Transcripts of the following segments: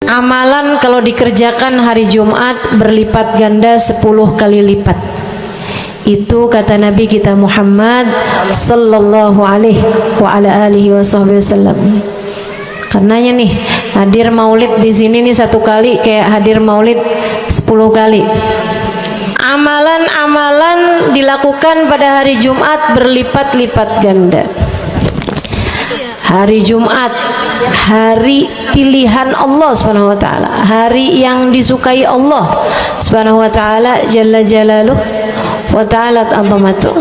amalan kalau dikerjakan hari Jumat berlipat ganda 10 kali lipat. Itu kata Nabi kita Muhammad sallallahu alaihi wa ala alihi wasallam. Karenanya nih, hadir maulid di sini nih 1 kali kayak hadir maulid 10 kali. Amalan-amalan dilakukan pada hari Jumat berlipat-lipat ganda. Hari Jumat, hari pilihan Allah Subhanahu wa taala, hari yang disukai Allah Subhanahu wa taala jalla jalaluh wa ta'ala azamatu.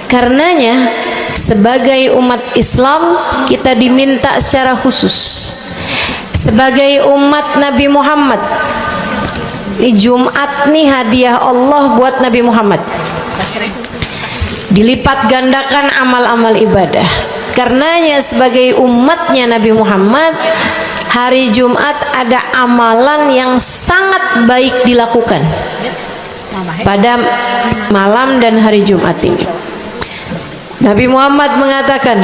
Karenanya sebagai umat Islam kita diminta secara khusus sebagai umat Nabi Muhammad. Di Jumat nih hadiah Allah buat Nabi Muhammad. Dilipat gandakan amal-amal ibadah. Karenanya sebagai umatnya Nabi Muhammad, hari Jumat ada amalan yang sangat baik dilakukan pada malam dan hari Jumat ini. Nabi Muhammad mengatakan,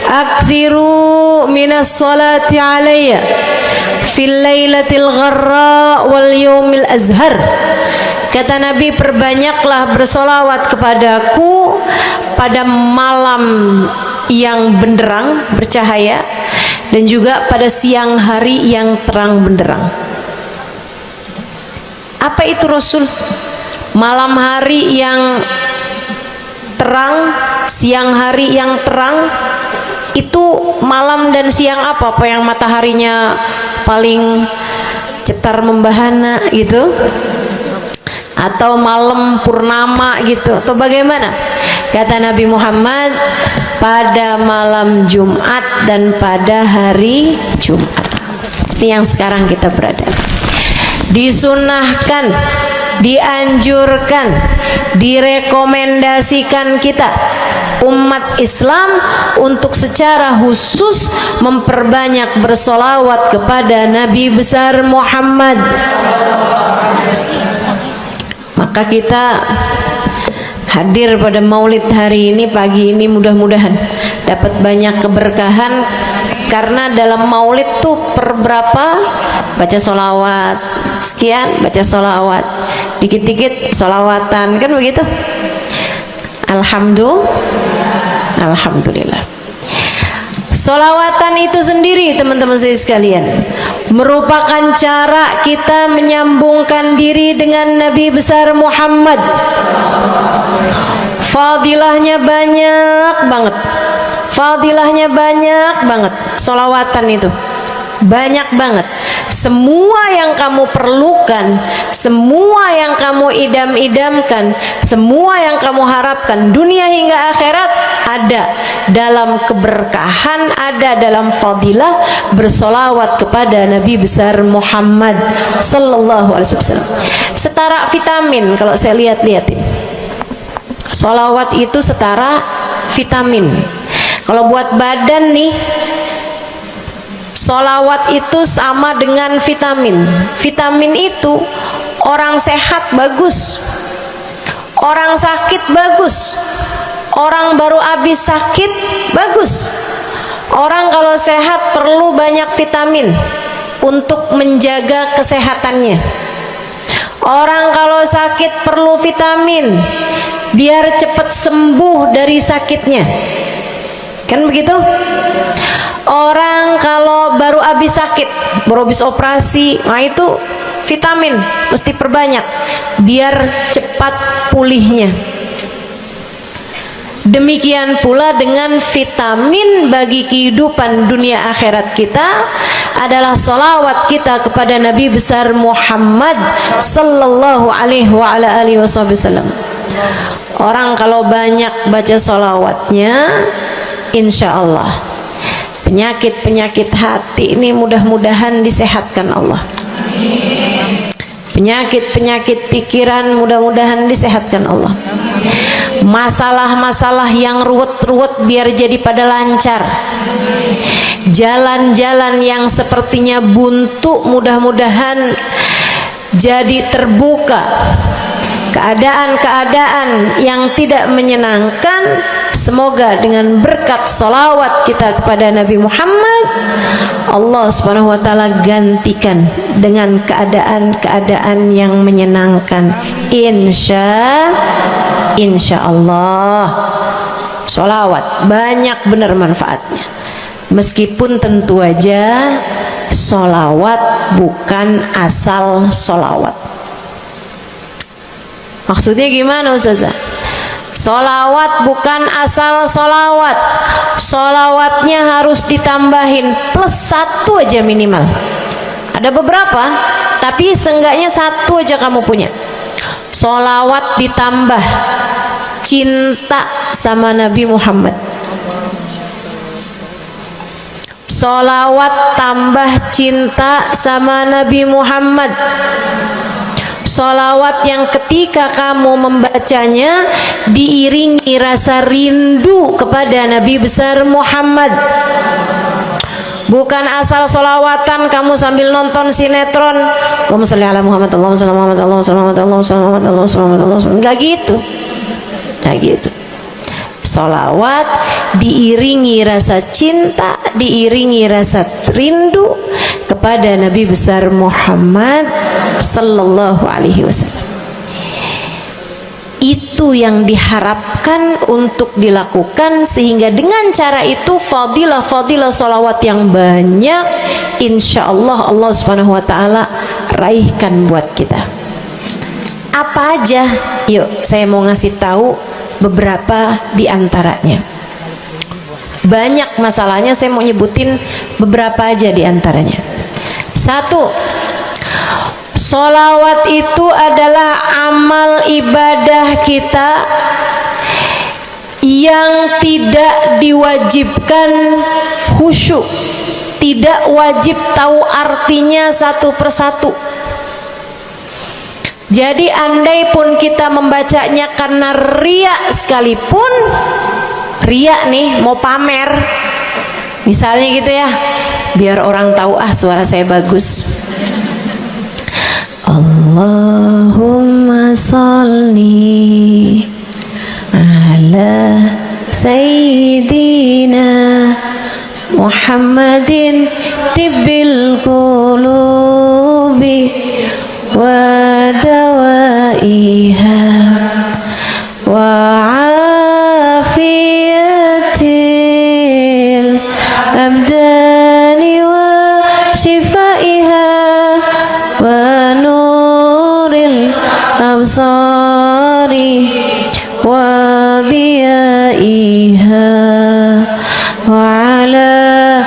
"Aktsiru minas salati alayya fil lailatil gharra wal yaumil azhar." Kata Nabi, perbanyaklah bersolawat kepadaku pada malam yang benderang, bercahaya, dan juga pada siang hari yang terang benderang. Apa itu Rasul? Malam hari yang terang, siang hari yang terang. Itu malam dan siang apa? Apa yang mataharinya paling cetar membahana gitu? Atau malam purnama gitu? Atau bagaimana? Kata Nabi Muhammad, pada malam Jumat dan pada hari Jumat. Ini yang sekarang kita berada. Disunahkan, dianjurkan, direkomendasikan kita umat Islam untuk secara khusus memperbanyak bersolawat kepada Nabi besar Muhammad. Maka kita hadir pada maulid hari ini, pagi ini, mudah-mudahan dapat banyak keberkahan. Karena dalam maulid tuh per berapa baca solawat sekian, baca solawat dikit-dikit, solawatan, kan begitu. Alhamdulillah. Solawatan itu sendiri teman-teman saya sekalian merupakan cara kita menyambungkan diri dengan Nabi besar Muhammad. Fadilahnya banyak banget. Fadilahnya banyak banget. Solawatan itu banyak banget. Semua yang kamu perlukan, semua yang kamu idam-idamkan, semua yang kamu harapkan dunia hingga akhirat ada dalam keberkahan, ada dalam fadilah bersolawat kepada Nabi besar Muhammad sallallahu alaihi wasallam. Setara vitamin kalau saya lihat-lihatin. Solawat itu setara vitamin. Kalau buat badan nih, solawat itu sama dengan vitamin. Vitamin itu orang sehat bagus, orang sakit bagus, orang baru habis sakit bagus. Orang kalau sehat perlu banyak vitamin untuk menjaga kesehatannya. Orang kalau sakit perlu vitamin biar cepat sembuh dari sakitnya. Kan begitu? Orang kalau baru habis sakit, baru habis operasi, nah itu vitamin mesti perbanyak biar cepat pulihnya. Demikian pula dengan vitamin bagi kehidupan dunia akhirat kita adalah solawat kita kepada Nabi besar Muhammad sallallahu alaihi wa ala alihi wasallam. Orang kalau banyak baca solawatnya, insya Allah penyakit-penyakit hati ini mudah-mudahan disehatkan Allah. Penyakit-penyakit pikiran mudah-mudahan disehatkan Allah. Masalah-masalah yang ruwet-ruwet biar jadi pada lancar. Jalan-jalan yang sepertinya buntu mudah-mudahan jadi terbuka. Keadaan-keadaan yang tidak menyenangkan Semoga dengan berkat salawat kita kepada Nabi Muhammad, Allah Subhanahu wa taala gantikan dengan keadaan-keadaan yang menyenangkan. Insya Allah. Salawat banyak benar manfaatnya. Meskipun tentu aja salawat bukan asal salawat. Maksudnya gimana Ustazah? Solawat bukan asal solawat. Solawatnya harus ditambahin plus 1 aja minimal. Ada beberapa, tapi seenggaknya 1 aja kamu punya. Solawat ditambah cinta sama Nabi Muhammad. Solawat tambah cinta sama Nabi Muhammad. Solawat yang ketika kamu membacanya diiringi rasa rindu kepada Nabi besar Muhammad. Bukan asal solawatan kamu sambil nonton sinetron. Allahumma sholli ala Muhammad, Allahumma sholli ala Muhammad, Allahumma sholli ala Muhammad, Allahumma sholli ala Muhammad, Allahumma sholli ala Muhammad. Enggak gitu. Enggak gitu. Solawat diiringi rasa cinta, diiringi rasa rindu kepada Nabi besar Muhammad sallallahu alaihi wasallam. Itu yang diharapkan untuk dilakukan, sehingga dengan cara itu fadilah-fadilah solawat yang banyak insya Allah Allah subhanahu wa ta'ala raihkan buat kita. Apa aja? Yuk saya mau ngasih tahu beberapa di antaranya. Banyak masalahnya, saya mau nyebutin beberapa aja di antaranya. 1. Sholawat itu adalah amal ibadah kita yang tidak diwajibkan khusyuk, tidak wajib tahu artinya satu persatu. Jadi andai pun kita membacanya karena riya sekalipun, riya nih mau pamer misalnya gitu ya, biar orang tahu suara saya bagus. Allahumma sholli ala sayyidina Muhammadin tibbil qulubi wa dawaiha wa afiyatil abdani wa shifaiha wa nuril absari wa diyaiha wa ala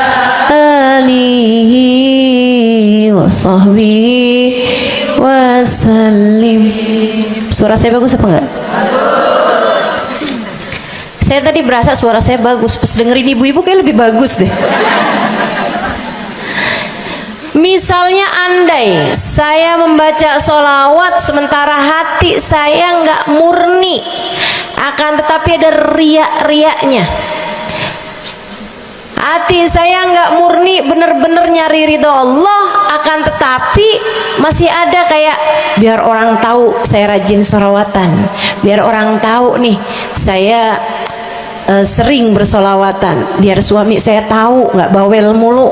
alihi wa sahbihi wasallim. Suara saya bagus apa enggak? Saya tadi berasa suara saya bagus, pas dengerin ibu-ibu kayak lebih bagus deh. Misalnya andai saya membaca sholawat sementara hati saya nggak murni, akan tetapi ada riak-riaknya. Hati saya nggak murni bener-bener nyari ridho Allah, akan tetapi masih ada kayak biar orang tahu saya rajin sholawatan, biar orang tahu nih saya sering bersolawatan, biar suami saya tahu nggak bawel mulu.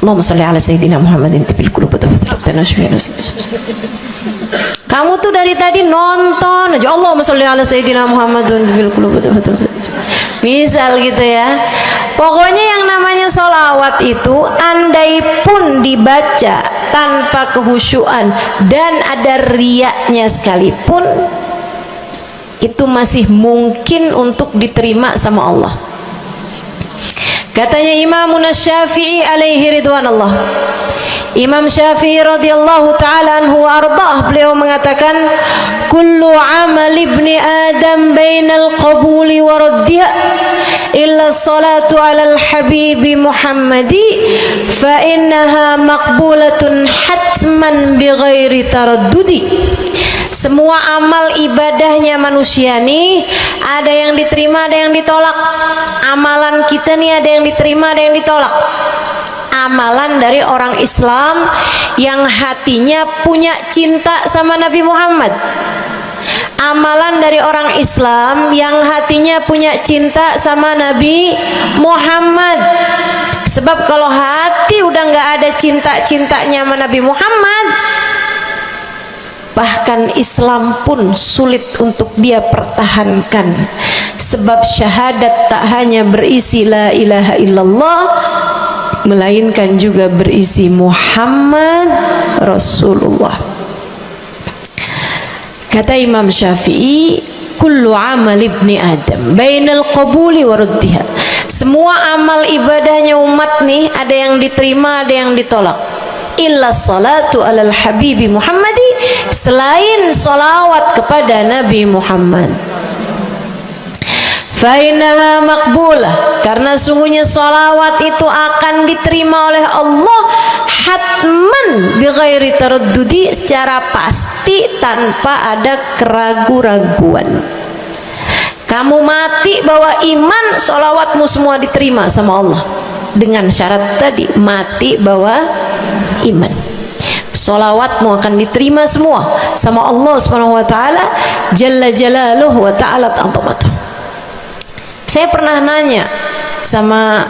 Allahumma sholli ala sayyidina Muhammadin tibil qulubi. Kamu tuh dari tadi nonton aja Allahumma sholli ala sayyidina Muhammadin tibil qulubi. Misal gitu ya. Pokoknya yang namanya sholawat itu andai pun dibaca tanpa kehusyuan dan ada riaknya sekalipun, itu masih mungkin untuk diterima sama Allah. Katanya Imam Syafi'i alaihi ridwanullah, Imam Syafi'i radhiyallahu ta'ala anhu wa ardah, beliau mengatakan kullu amal ibni adam bainal qabuli wa raddiha illa salatu ala al-habibi Muhammadi fa innaha maqbulatun hatman bighairi taraddudi. Semua amal ibadahnya manusia nih ada yang diterima, ada yang ditolak. Amalan kita nih ada yang diterima, ada yang ditolak. Amalan dari orang Islam yang hatinya punya cinta sama Nabi Muhammad, amalan dari orang Islam yang hatinya punya cinta sama Nabi Muhammad. Sebab kalau hati udah nggak ada cinta-cintanya sama Nabi Muhammad, bahkan Islam pun sulit untuk dia pertahankan. Sebab syahadat tak hanya berisi la ilaha illallah, melainkan juga berisi Muhammad Rasulullah. Kata Imam Syafi'i, kullu amal ibni Adam bainal qabuli wa ruddiha. Semua amal ibadahnya umat nih, ada yang diterima, ada yang ditolak. Illa salatu alal habibi Muhammadi, selain salawat kepada Nabi Muhammad. Fainaha makbulah, karena sungguhnya salawat itu akan diterima oleh Allah hatman bighairi taraddudi, secara pasti tanpa ada keraguan-raguan. Kamu mati bawa iman, salawatmu semua diterima sama Allah. Dengan syarat tadi, mati bawa iman, salawatmu akan diterima semua sama Allah Subhanahu wa taala jalla jalaluhu wa ta'ala azamatuh. Saya pernah nanya sama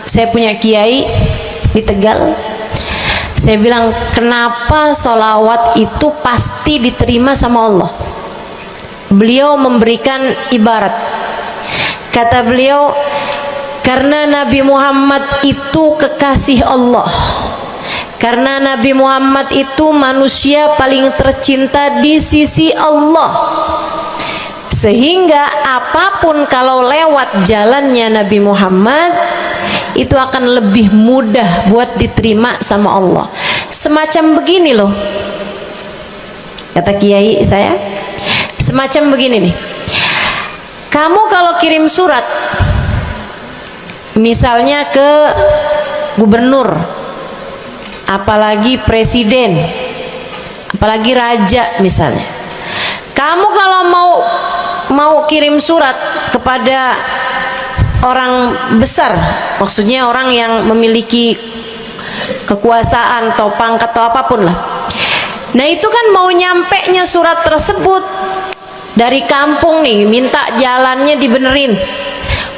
saya punya kiai di Tegal. Saya bilang, kenapa salawat itu pasti diterima sama Allah? Beliau memberikan ibarat. Kata beliau, karena Nabi Muhammad itu kekasih Allah. Karena Nabi Muhammad itu manusia paling tercinta di sisi Allah. Sehingga apapun kalau lewat jalannya Nabi Muhammad, itu akan lebih mudah buat diterima sama Allah. Semacam begini loh, kata kiai saya, semacam begini nih. Kamu kalau kirim surat misalnya ke gubernur, apalagi presiden, apalagi raja misalnya, kamu kalau mau kirim surat kepada orang besar, maksudnya orang yang memiliki kekuasaan atau pangkat atau apapun lah, nah itu kan mau nyampe nya surat tersebut dari kampung nih, minta jalannya dibenerin,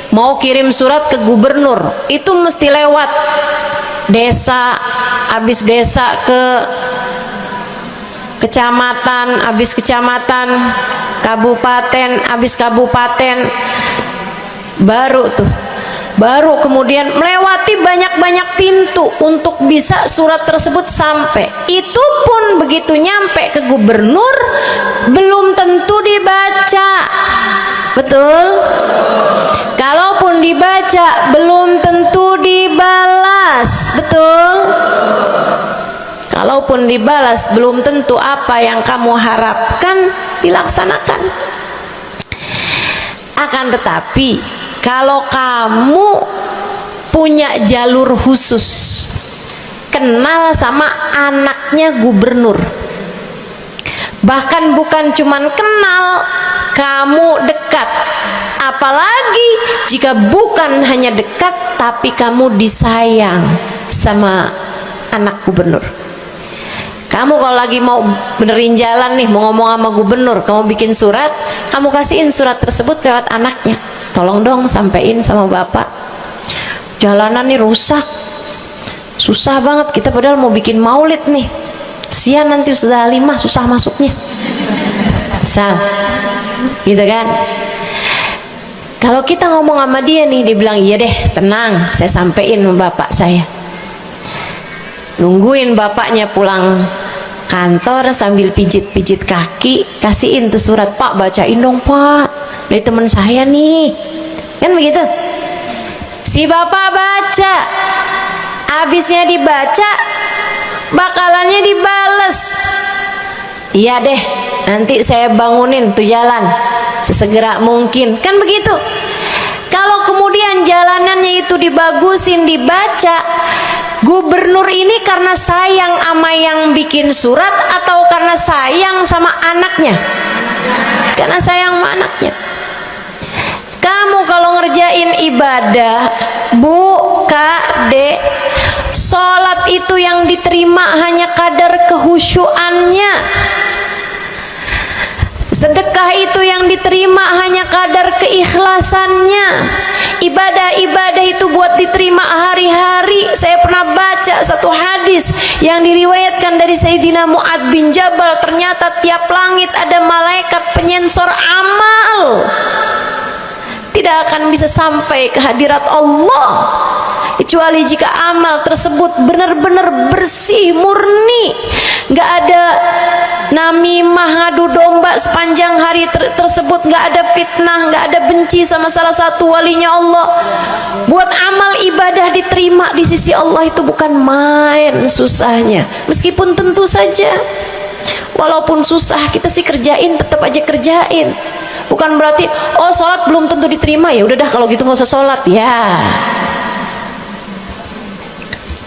mau kirim surat ke gubernur, itu mesti lewat desa, habis desa ke kecamatan, habis kecamatan, kabupaten, habis kabupaten, baru kemudian melewati banyak-banyak pintu untuk bisa surat tersebut sampai. Itu pun begitu nyampe ke gubernur belum tentu dibaca, betul? Kalaupun dibaca belum tentu dibalas, betul? Kalaupun dibalas belum tentu apa yang kamu harapkan dilaksanakan. Akan tetapi kalau kamu punya jalur khusus, kenal sama anaknya gubernur, bahkan bukan cuman kenal, kamu dekat, apalagi jika bukan hanya dekat tapi kamu disayang sama anak gubernur. Kamu kalau lagi mau benerin jalan nih, mau ngomong sama gubernur, kamu bikin surat, kamu kasihin surat tersebut lewat anaknya, tolong dong sampein sama bapak, jalanan nih rusak, susah banget, kita padahal mau bikin maulid nih, sian nanti sudah 5 susah masuknya, misal gitu kan. Kalau kita ngomong sama dia nih, dia bilang iya deh, tenang, saya sampein sama bapak saya. Nungguin bapaknya pulang kantor sambil pijit-pijit kaki, kasihin tuh surat, Pak bacain dong Pak, dari teman saya nih, kan begitu. Si bapak baca, habisnya dibaca, bakalannya dibales, iya deh nanti saya bangunin tuh jalan sesegera mungkin, kan begitu. Kalau kemudian jalanannya itu dibagusin, dibaca, gubernur ini karena sayang sama yang bikin surat atau karena sayang sama anaknya? Karena sayang sama anaknya. Kamu kalau ngerjain ibadah, Bu, Kak, Dek, sholat itu yang diterima hanya kadar kehusyuannya. Sedekah itu yang diterima hanya kadar keikhlasannya. Ibadah-ibadah itu buat diterima hari-hari. Saya pernah baca satu hadis yang diriwayatkan dari Sayyidina Mu'ad bin Jabal. Ternyata tiap langit ada malaikat penyensor amal, tidak akan bisa sampai ke hadirat Allah kecuali jika amal tersebut benar-benar bersih, murni, nggak ada namimah, ngadu domba sepanjang hari tersebut, nggak ada fitnah, nggak ada benci sama salah satu walinya Allah. Buat amal ibadah diterima di sisi Allah itu bukan main susahnya. Meskipun tentu saja walaupun susah, kita sih kerjain, tetap aja kerjain. Bukan berarti oh sholat belum tentu diterima, ya udah dah kalau gitu nggak usah sholat. Ya,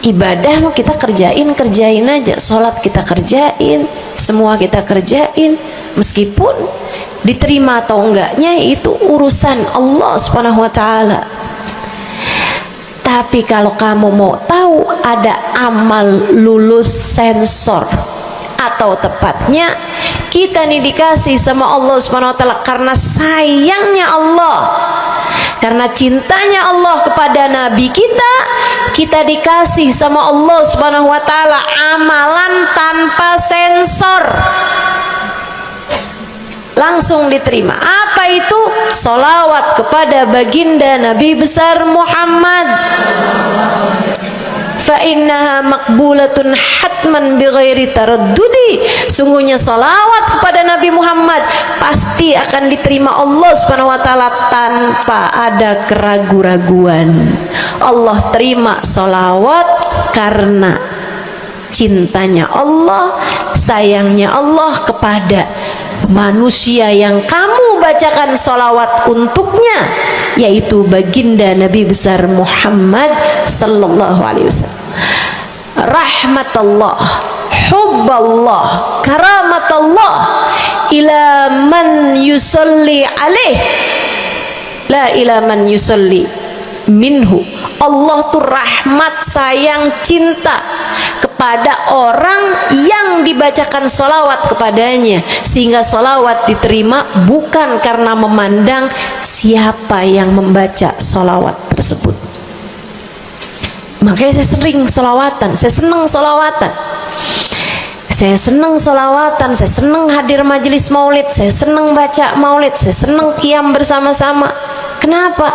ibadah mau kita kerjain aja. Sholat kita kerjain, semua kita kerjain. Meskipun diterima atau enggaknya itu urusan Allah Subhanahu wa ta'ala. Tapi kalau kamu mau tahu, ada amal lulus sensor, atau tepatnya kita nih dikasih sama Allah Subhanahu wa ta'ala karena sayangnya Allah, karena cintanya Allah kepada Nabi kita, kita dikasih sama Allah Subhanahu wa ta'ala amalan tanpa sensor, langsung diterima. Apa itu? Sholawat kepada baginda Nabi besar Muhammad. Fa innaha maqbulatun hatman bighairi taraddudi. Sungguhnya salawat kepada Nabi Muhammad pasti akan diterima Allah Subhanahu wa taala tanpa ada keraguan-raguan. Allah terima salawat karena cintanya Allah, sayangnya Allah kepada manusia yang kamu bacakan sholawat untuknya, yaitu baginda Nabi besar Muhammad sallallahu alaihi wasallam. Rahmatullah, hubballah, karamatullah ila man yusalli alaih, la ila man yusalli minhu. Allah tuh rahmat, sayang, cinta kepada orang yang dibacakan sholawat kepadanya, sehingga sholawat diterima bukan karena memandang siapa yang membaca sholawat tersebut. Makanya saya sering sholawatan, saya senang sholawatan, saya senang sholawatan, saya senang hadir majelis maulid, saya senang baca maulid, saya senang qiyam bersama-sama. Kenapa?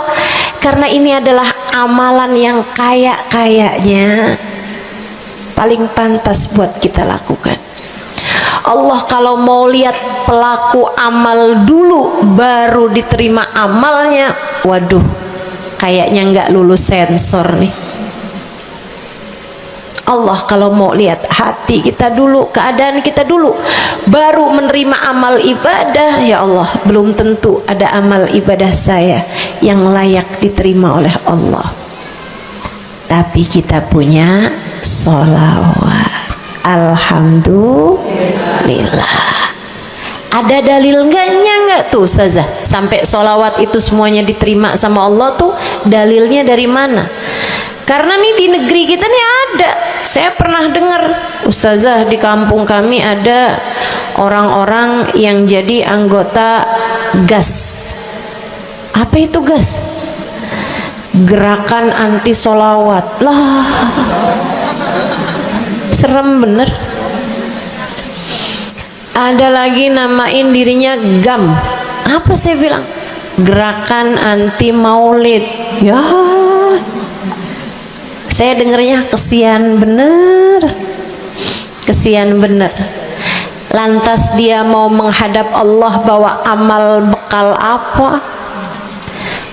Karena ini adalah amalan yang kayaknya paling pantas buat kita lakukan. Allah kalau mau lihat pelaku amal dulu baru diterima amalnya, waduh, kayaknya nggak lulus sensor nih. Allah kalau mau lihat hati kita dulu, keadaan kita dulu, baru menerima amal ibadah, ya Allah, belum tentu ada amal ibadah saya yang layak diterima oleh Allah. Tapi kita punya sholawat, alhamdulillah. Ada dalil nggak tuh Ustazah sampai sholawat itu semuanya diterima sama Allah tuh? Dalilnya dari mana? Karena nih di negeri kita nih ada, saya pernah dengar Ustazah, di kampung kami ada orang-orang yang jadi anggota GAS. Apa itu GAS? Gerakan anti sholawat. Lah, serem bener. Ada lagi namain dirinya GAM. Apa saya bilang? Gerakan anti maulid. Ya, saya dengernya kesian bener, kesian bener. Lantas dia mau menghadap Allah bawa amal bekal apa?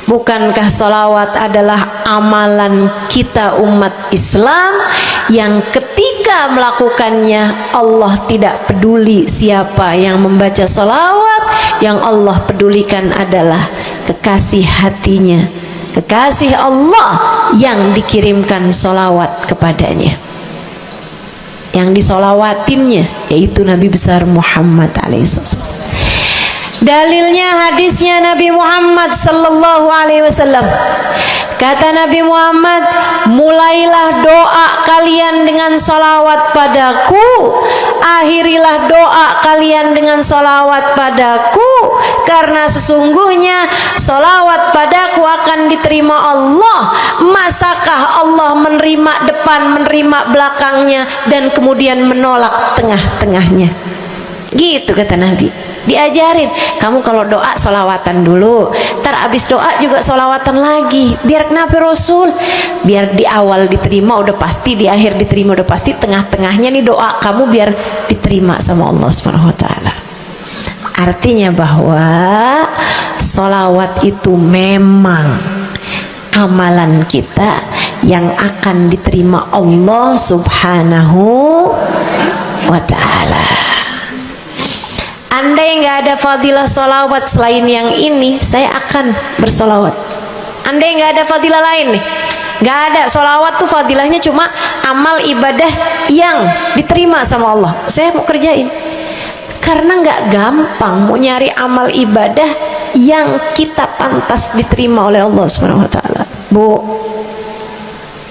Bukankah sholawat adalah amalan kita umat Islam yang ketika melakukannya Allah tidak peduli siapa yang membaca sholawat, yang Allah pedulikan adalah kekasih hatinya, kekasih Allah yang dikirimkan sholawat kepadanya, yang disolawatinnya yaitu Nabi besar Muhammad alaihissalam. Dalilnya hadisnya Nabi Muhammad sallallahu alaihi wasallam. Kata Nabi Muhammad, mulailah doa kalian dengan dengan salawat padaku, akhirilah doa kalian dengan salawat padaku, karena sesungguhnya salawat padaku akan diterima Allah. Masakah Allah menerima depan, menerima belakangnya, dan kemudian menolak tengah-tengahnya? Gitu kata Nabi. Diajarin, kamu kalau doa solawatan dulu, ntar abis doa juga solawatan lagi. Biar kenapa Rasul? Biar di awal diterima udah pasti, di akhir diterima udah pasti, tengah-tengahnya nih doa kamu biar diterima sama Allah Subhanahu wa Ta'ala. Artinya bahwa solawat itu memang amalan kita yang akan diterima Allah Subhanahu wa Ta'ala. Andai nggak ada fadilah solawat selain yang ini, saya akan bersolawat. Andai nggak ada fadilah lain nih, nggak ada solawat tuh fadilahnya cuma amal ibadah yang diterima sama Allah, saya mau kerjain. Karena nggak gampang mau nyari amal ibadah yang kita pantas diterima oleh Allah Subhanahu wa Ta'ala. Bu,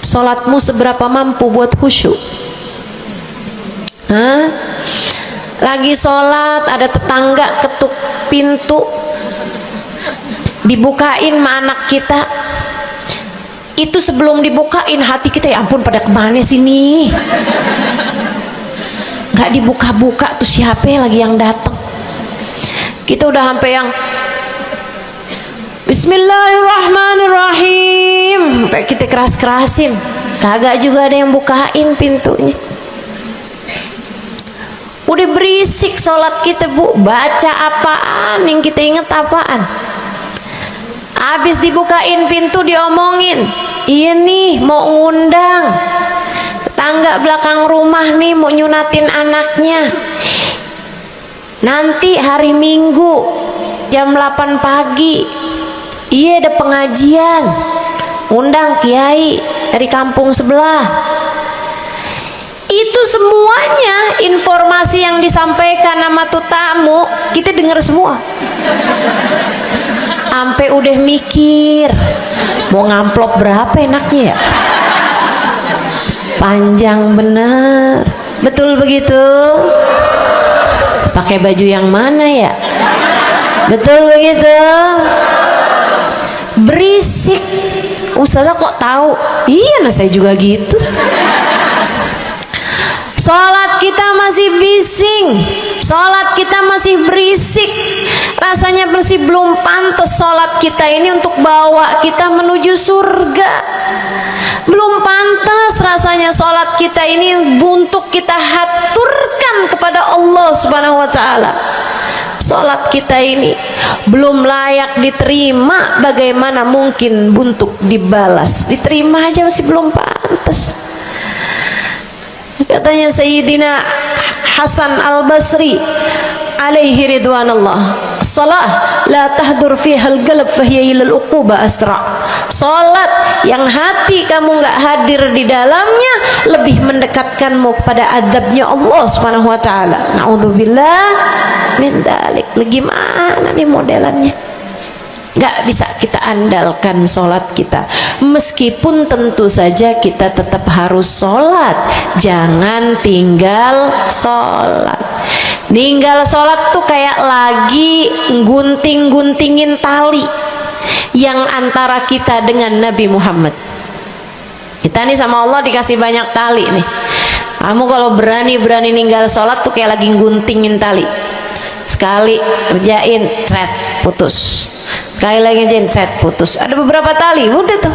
sholatmu seberapa mampu buat khusyuk? Hah? Lagi sholat ada tetangga ketuk pintu, dibukain sama anak kita. Itu sebelum dibukain hati kita, ya ampun pada kemana sini? Gak dibuka-buka tuh siapa lagi yang datang? Kita udah sampai yang Bismillahirrahmanirrahim, sampai kita keras-kerasin, kagak juga ada yang bukain pintunya. Udah berisik sholat kita, Bu, baca apaan, yang kita inget apaan? Habis dibukain pintu diomongin, iya nih mau ngundang tetangga belakang rumah nih, mau nyunatin anaknya nanti hari Minggu jam 8 pagi. Iya ada pengajian, undang kiai dari kampung sebelah. Itu semuanya informasi yang disampaikan sama tuh tamu, kita dengar semua. Sampai udah mikir mau ngamplop berapa enaknya ya, panjang bener. Betul begitu? Pakai baju yang mana ya? Betul begitu? Berisik. Ustazah kok tahu? Iya, nah saya juga gitu. Sholat kita masih bising, sholat kita masih berisik, rasanya masih belum pantas sholat kita ini untuk bawa kita menuju surga. Belum pantas rasanya sholat kita ini untuk kita haturkan kepada Allah Subhanahu wa Ta'ala. Sholat kita ini belum layak diterima, bagaimana mungkin untuk dibalas? Diterima aja masih belum pantas. Katanya Sayyidina Hasan Al-Basri alaihi ridwanullah, salat la tahdur fiha al-qalb fahiya ila al-uquba asra. Salat yang hati kamu nggak hadir di dalamnya lebih mendekatkanmu kepada azabnya Allah Subhanahu wa Ta'ala. Naudzubillah min dzalik. Gimana nih modelannya? Gak bisa kita andalkan sholat kita, meskipun tentu saja kita tetap harus sholat. Jangan tinggal sholat. Ninggal sholat tuh kayak lagi gunting-guntingin tali yang antara kita dengan Nabi Muhammad. Kita nih sama Allah dikasih banyak tali nih. Kamu kalau berani-berani ninggal sholat tuh kayak lagi guntingin tali. Sekali kerjain, cret, putus. Sekali lagi cet, putus. Ada beberapa tali, udah tuh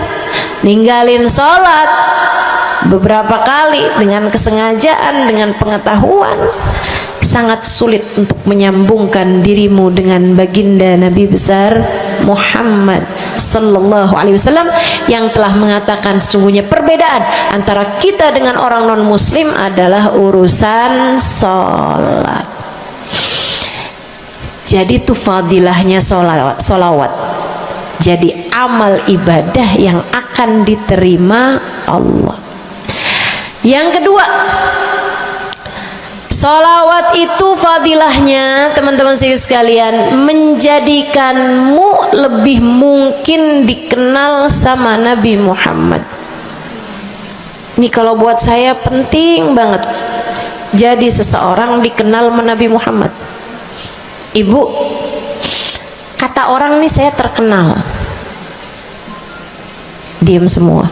ninggalin sholat beberapa kali dengan kesengajaan, dengan pengetahuan, sangat sulit untuk menyambungkan dirimu dengan baginda Nabi besar Muhammad sallallahu alaihi wasallam yang telah mengatakan sesungguhnya perbedaan antara kita dengan orang non muslim adalah urusan sholat. Jadi itu fadilahnya solawat. Jadi amal ibadah yang akan diterima Allah. Yang kedua, solawat itu fadilahnya teman-teman sekalian menjadikanmu lebih mungkin dikenal sama Nabi Muhammad. Ini kalau buat saya penting banget jadi seseorang dikenal Nabi Muhammad. Ibu, kata orang nih saya terkenal. Diam semua.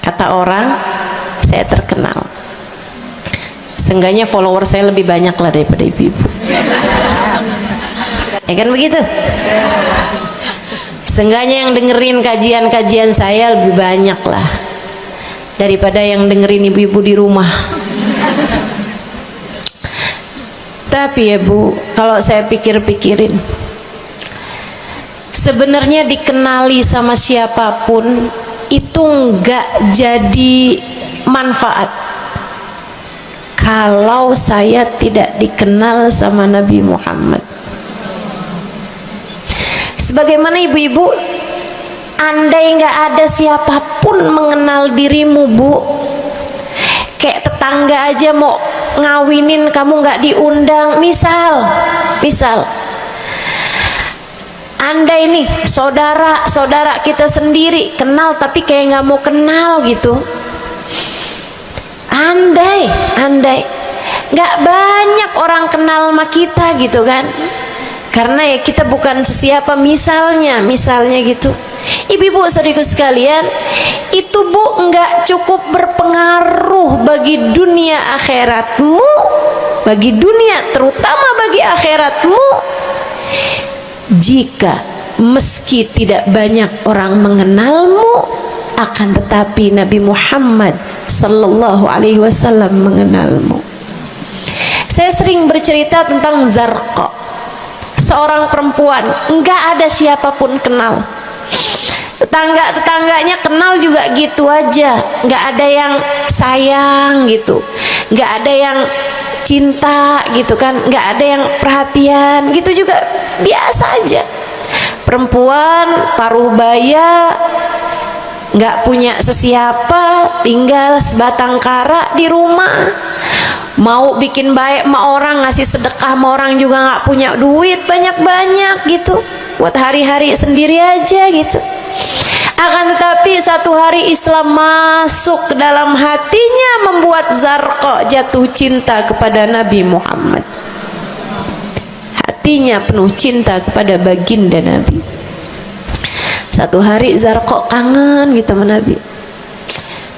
Kata orang saya terkenal. Seenggaknya follower saya lebih banyak lah daripada ibu-ibu. Ya kan begitu? Seenggaknya yang dengerin kajian-kajian saya lebih banyak lah daripada yang dengerin ibu-ibu di rumah. Tapi ya Bu, kalau saya pikir-pikirin, sebenarnya dikenali sama siapapun itu enggak jadi manfaat kalau saya tidak dikenal sama Nabi Muhammad. Sebagaimana ibu-ibu, andai nggak ada siapapun mengenal dirimu Bu, kayak tetangga aja mau ngawinin kamu nggak diundang, misal andai nih saudara kita sendiri kenal tapi kayak nggak mau kenal gitu, andai nggak banyak orang kenal sama kita gitu kan, karena ya kita bukan sesiapa, misalnya gitu. Ibu-ibu saudaraku sekalian, itu Bu nggak cukup berpengaruh bagi dunia akhiratmu, bagi dunia terutama bagi akhiratmu, jika meski tidak banyak orang mengenalmu, akan tetapi Nabi Muhammad sallallahu alaihi wasallam mengenalmu. Saya sering bercerita tentang Zarqa, seorang perempuan, nggak ada siapapun kenal. Tetangganya kenal juga gitu aja, nggak ada yang sayang gitu, nggak ada yang cinta gitu kan, nggak ada yang perhatian gitu juga, biasa aja. Perempuan paruh baya, nggak punya sesiapa, tinggal sebatang kara di rumah. Mau bikin baik sama orang, ngasih sedekah sama orang juga nggak punya duit banyak-banyak gitu, buat hari-hari sendiri aja gitu. Akan tetapi satu hari Islam masuk ke dalam hatinya, membuat Zarqa jatuh cinta kepada Nabi Muhammad. Hatinya penuh cinta kepada baginda Nabi. Satu hari Zarqa kangen gitu sama Nabi.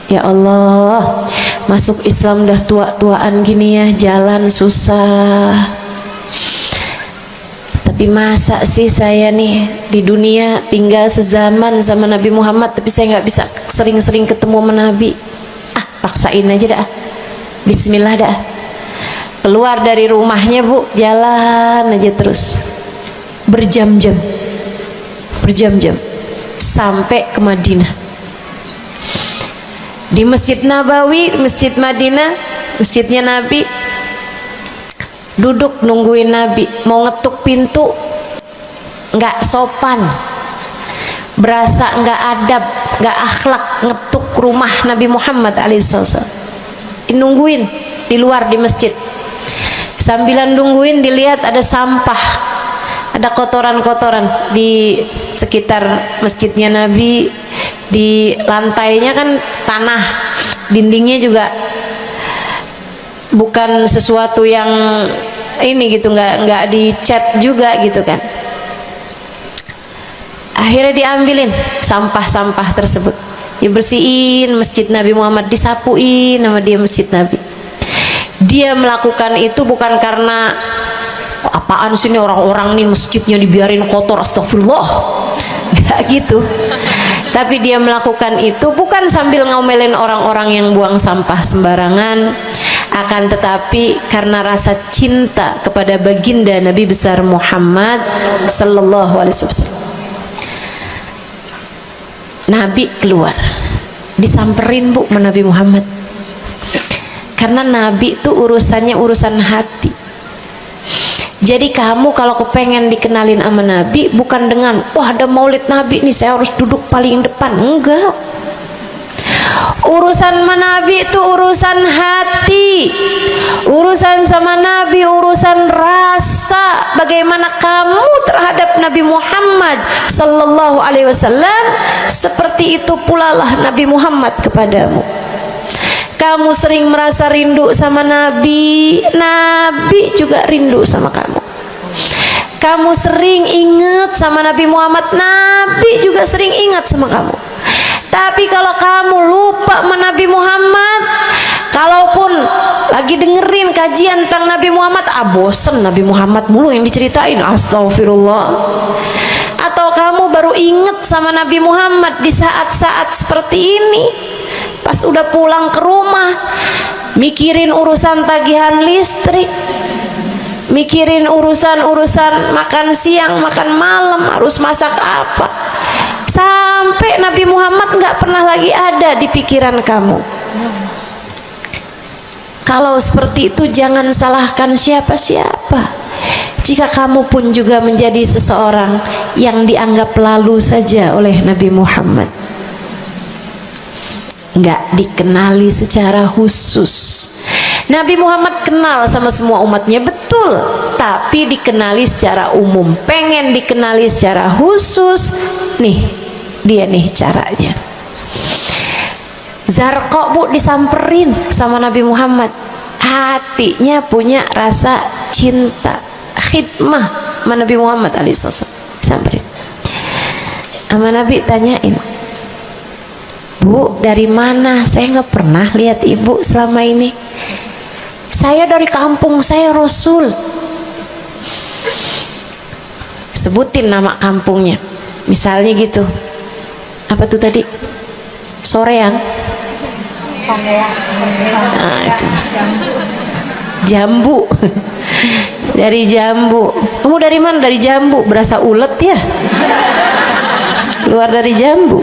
Ya Allah, masuk Islam dah tua-tuaan gini ya, jalan susah. Tapi masa sih saya nih di dunia tinggal sezaman sama Nabi Muhammad, tapi saya nggak bisa sering-sering ketemu sama Nabi. Paksain aja dah, bismillah dah. Keluar dari rumahnya Bu, jalan aja terus berjam-jam sampai ke Madinah. Di Masjid Nabawi, Masjid Madinah, masjidnya Nabi, duduk nungguin Nabi. Mau ngetuk pintu nggak sopan, berasa nggak adab, nggak akhlak, ngetuk rumah Nabi Muhammad alaihissalam. Nungguin di luar di masjid. Sambilan nungguin dilihat ada sampah, ada kotoran-kotoran di sekitar masjidnya Nabi. Di lantainya kan tanah, dindingnya juga bukan sesuatu yang ini gitu, nggak dicat juga gitu kan. Akhirnya diambilin sampah-sampah tersebut, dibersihin masjid Nabi Muhammad, disapuin sama dia masjid Nabi. Dia melakukan itu bukan karena apaan sih ini orang-orang nih masjidnya dibiarin kotor, astagfirullah, nggak gitu. Tapi dia melakukan itu bukan sambil ngomelin orang-orang yang buang sampah sembarangan, akan tetapi karena rasa cinta kepada baginda Nabi besar Muhammad sallallahu alaihi wasallam. Nabi keluar, disamperin Bu sama Nabi Muhammad, karena Nabi itu urusannya urusan hati. Jadi kamu kalau kepengen dikenalin sama Nabi, bukan dengan wah ada maulid Nabi nih saya harus duduk paling depan, enggak. Urusan sama Nabi itu urusan hati, urusan sama Nabi urusan rasa. Bagaimana kamu terhadap Nabi Muhammad sallallahu alaihi wasallam, seperti itu pula lah Nabi Muhammad kepadamu. Kamu sering merasa rindu sama Nabi, Nabi juga rindu sama kamu. Kamu sering ingat sama Nabi Muhammad, Nabi juga sering ingat sama kamu. Tapi kalau kamu lupa sama Nabi Muhammad, kalaupun lagi dengerin kajian tentang Nabi Muhammad, bosen Nabi Muhammad mulu yang diceritain, astagfirullah. Atau kamu baru inget sama Nabi Muhammad di saat-saat seperti ini, pas udah pulang ke rumah, mikirin urusan tagihan listrik, mikirin urusan makan siang, makan malam, harus masak apa, sampai Nabi Muhammad nggak pernah lagi ada di pikiran kamu. Kalau seperti itu jangan salahkan siapa-siapa. Jika kamu pun juga menjadi seseorang yang dianggap lalu saja oleh Nabi Muhammad, nggak dikenali secara khusus. Nabi Muhammad kenal sama semua umatnya, betul, tapi dikenali secara umum. Pengen dikenali secara khusus, nih dia nih caranya. Zarqa bu disamperin sama Nabi Muhammad, hatinya punya rasa cinta, khidmah sama Nabi Muhammad alaihissalam. Samperin sama Nabi, tanyain, Bu, dari mana? Saya nggak pernah lihat ibu selama ini. Saya dari kampung saya, Rasul. Sebutin nama kampungnya, misalnya gitu. Apa tuh tadi? Soreang. Nah, itu. Jambu. Dari Jambu. Kamu dari mana? Dari Jambu. Berasa ulet ya? Keluar dari Jambu.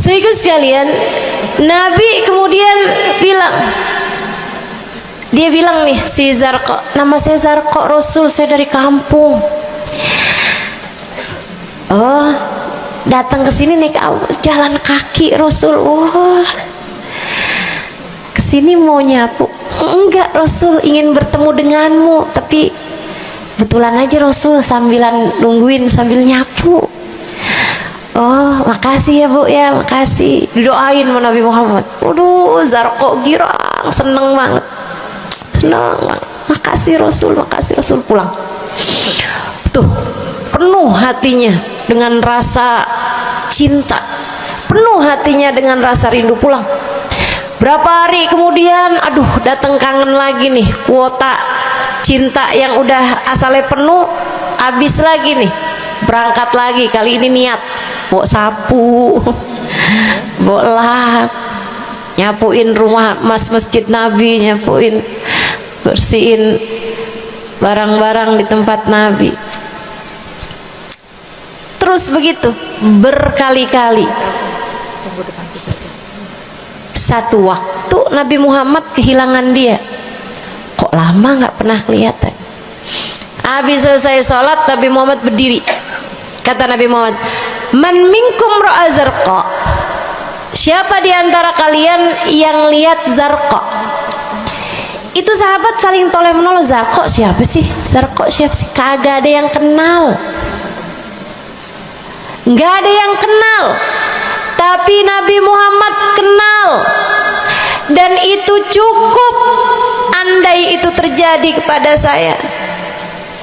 Sehingga sekalian, Nabi kemudian bilang, dia bilang nih si Zarqa, nama saya Zarqa, Rasul, saya dari kampung. Oh, datang ke sini naik jalan kaki, Rasul. Wah, kesini mau nyapu? Enggak, Rasul, ingin bertemu denganmu, tapi betulan aja Rasul sambilan nungguin sambil nyapu. Oh, makasih ya Bu ya, makasih. Didoain sama Nabi Muhammad. Waduh, Zarqa girang, seneng banget. Seneng banget. Makasih Rasul, pulang. Tuh, penuh hatinya dengan rasa cinta, penuh hatinya dengan rasa rindu pulang. Berapa hari kemudian, aduh, datang kangen lagi nih, kuota cinta yang udah asalnya penuh habis lagi nih, berangkat lagi, kali ini niat bawa sapu, bawa lap, nyapuin rumah masjid Nabi, nyapuin, bersihin barang-barang di tempat Nabi. Terus begitu berkali-kali. Satu waktu Nabi Muhammad kehilangan dia. Kok lama nggak pernah kelihatan. Habis selesai sholat, Nabi Muhammad berdiri. Kata Nabi Muhammad, man minkum ra'a Zarqa, siapa di antara kalian yang lihat Zarqa? Itu sahabat saling toleh menolong. Zarqa siapa sih? Zarqa siapa sih? Kagak ada yang kenal, nggak ada yang kenal. Tapi Nabi Muhammad kenal, dan itu cukup. Andai itu terjadi kepada saya,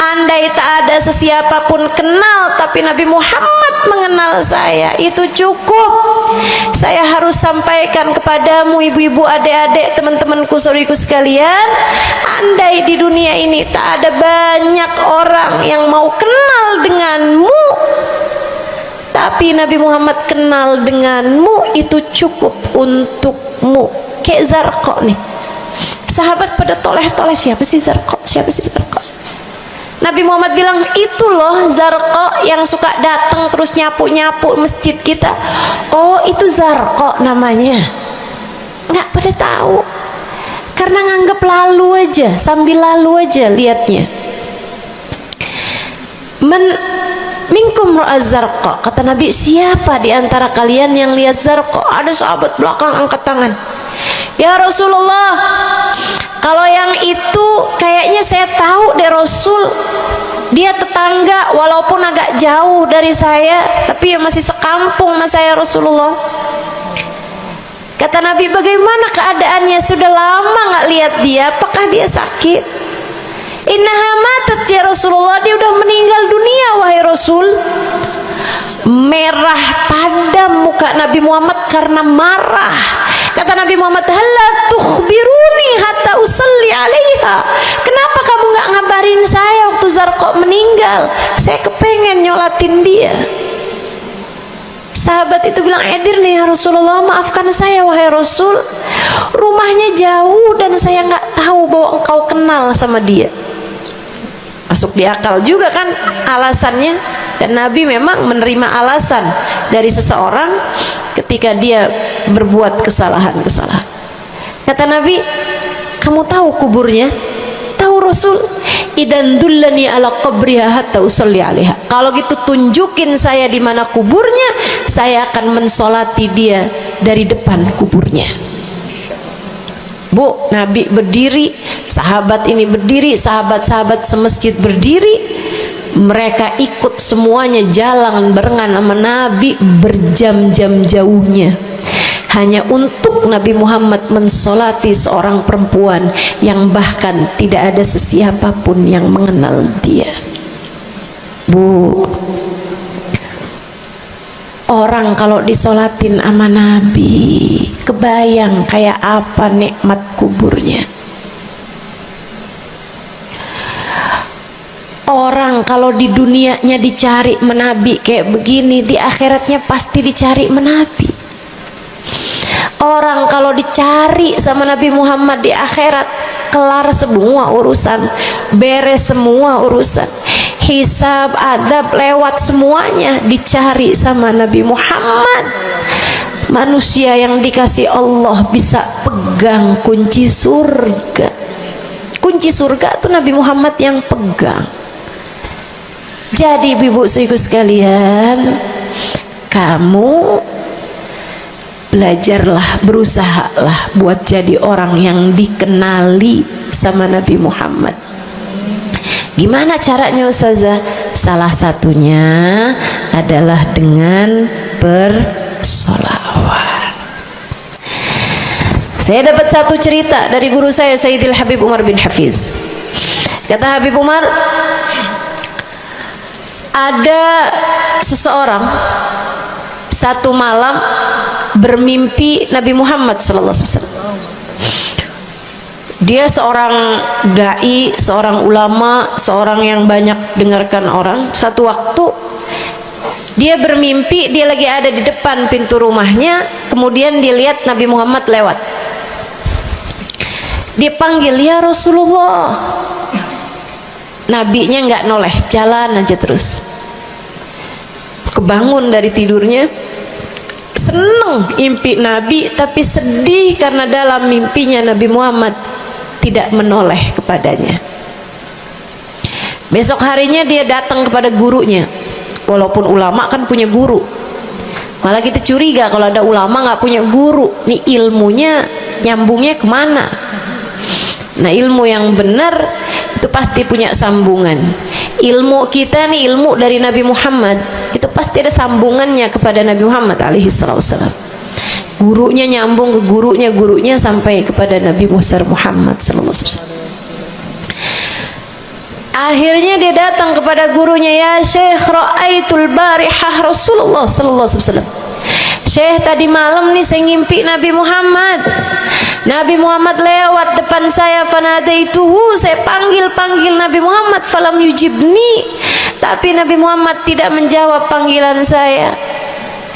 andai tak ada sesiapa pun kenal, tapi Nabi Muhammad mengenal saya, itu cukup. Saya harus sampaikan kepadamu, ibu-ibu, adik-adik, teman-temanku, saudariku sekalian, andai di dunia ini tak ada banyak orang yang mau kenal denganmu, tapi Nabi Muhammad kenal denganmu, itu cukup untukmu. Kayak Zarqa nih, sahabat pada toleh-toleh, siapa sih Zarqa, siapa sih Zarqa. Nabi Muhammad bilang, itu loh Zarqa yang suka datang terus nyapu-nyapu masjid kita. Oh, itu Zarqa namanya. Nggak pada tahu, karena nganggep lalu aja, sambil lalu aja liatnya. minkum ra'a zarqa. Kata Nabi, siapa di antara kalian yang lihat zarqa? Ada sahabat belakang angkat tangan. Ya Rasulullah, kalau yang itu kayaknya saya tahu deh Rasul. Dia tetangga walaupun agak jauh dari saya, tapi ya masih sekampung sama saya Rasulullah. Kata Nabi, bagaimana keadaannya? Sudah lama nggak lihat dia, apakah dia sakit? Innaha matat ya Rasulullah, dia udah meninggal dunia wahai Rasul. Merah padam muka Nabi Muhammad karena marah. Kata Nabi Muhammad, halla tukhbiruni hatta usalli alaiha. Kenapa kamu nggak ngabarin saya waktu Zarqa meninggal? Saya kepengen nyolatin dia. Sahabat itu bilang, edir nih ya Rasulullah, maafkan saya wahai Rasul, rumahnya jauh dan saya nggak tahu bahwa engkau kenal sama dia. Masuk di akal juga kan alasannya. Dan Nabi memang menerima alasan dari seseorang ketika dia berbuat kesalahan-kesalahan. Kata Nabi, kamu tahu kuburnya? Tahu Rasul. Idan dullani ala qabriha hatta usalli alaiha. Kalau gitu tunjukin saya di mana kuburnya, saya akan mensolati dia dari depan kuburnya. Bu, Nabi berdiri, sahabat ini berdiri, sahabat-sahabat semasjid berdiri. Mereka ikut semuanya jalan barengan sama Nabi berjam-jam jauhnya, hanya untuk Nabi Muhammad mensolati seorang perempuan yang bahkan tidak ada sesiapapun yang mengenal dia. Bu, orang kalau disolatin sama Nabi, kebayang kayak apa nikmat kuburnya. Orang kalau di dunianya dicari menabi kayak begini, di akhiratnya pasti dicari menabi. Orang kalau dicari sama Nabi Muhammad di akhirat, kelar semua urusan, beres semua urusan, hisab, adab lewat semuanya, dicari sama Nabi Muhammad. Manusia yang dikasih Allah bisa pegang kunci surga. Kunci surga itu Nabi Muhammad yang pegang. Jadi ibu-ibu sekalian, kamu belajarlah, berusahalah buat jadi orang yang dikenali sama Nabi Muhammad. Gimana caranya Ustazah? Salah satunya adalah dengan bersolawat. Saya dapat satu cerita dari guru saya, Sayyidil Habib Umar bin Hafiz. Kata Habib Umar, ada seseorang satu malam bermimpi Nabi Muhammad sallallahu alaihi wasallam. Dia seorang dai, seorang ulama, seorang yang banyak dengarkan orang. Satu waktu dia bermimpi, dia lagi ada di depan pintu rumahnya, kemudian dia lihat Nabi Muhammad lewat. Dia panggil, ya Rasulullah. Nabinya nggak noleh, jalan aja terus. Kebangun dari tidurnya, seneng impi Nabi, tapi sedih karena dalam mimpinya Nabi Muhammad tidak menoleh kepadanya. Besok harinya dia datang kepada gurunya. Walaupun ulama kan punya guru, malah kita curiga kalau ada ulama nggak punya guru. Nih ilmunya nyambungnya kemana? Nah, ilmu yang benar itu pasti punya sambungan. Ilmu kita nih, ilmu dari Nabi Muhammad, itu pasti ada sambungannya kepada Nabi Muhammad alaihi wasallam. Gurunya nyambung ke gurunya sampai kepada Nabi Muhammad sallallahu alaihi wasallam. Akhirnya dia datang kepada gurunya, ya Syekh, ra'aitul barihah Rasulullah sallallahu alaihi wasallam. Syekh, tadi malam nih saya ngimpi Nabi Muhammad. Nabi Muhammad lewat depan saya, fanadaituhu, saya panggil Nabi Muhammad, falam yujibni, tapi Nabi Muhammad tidak menjawab panggilan saya.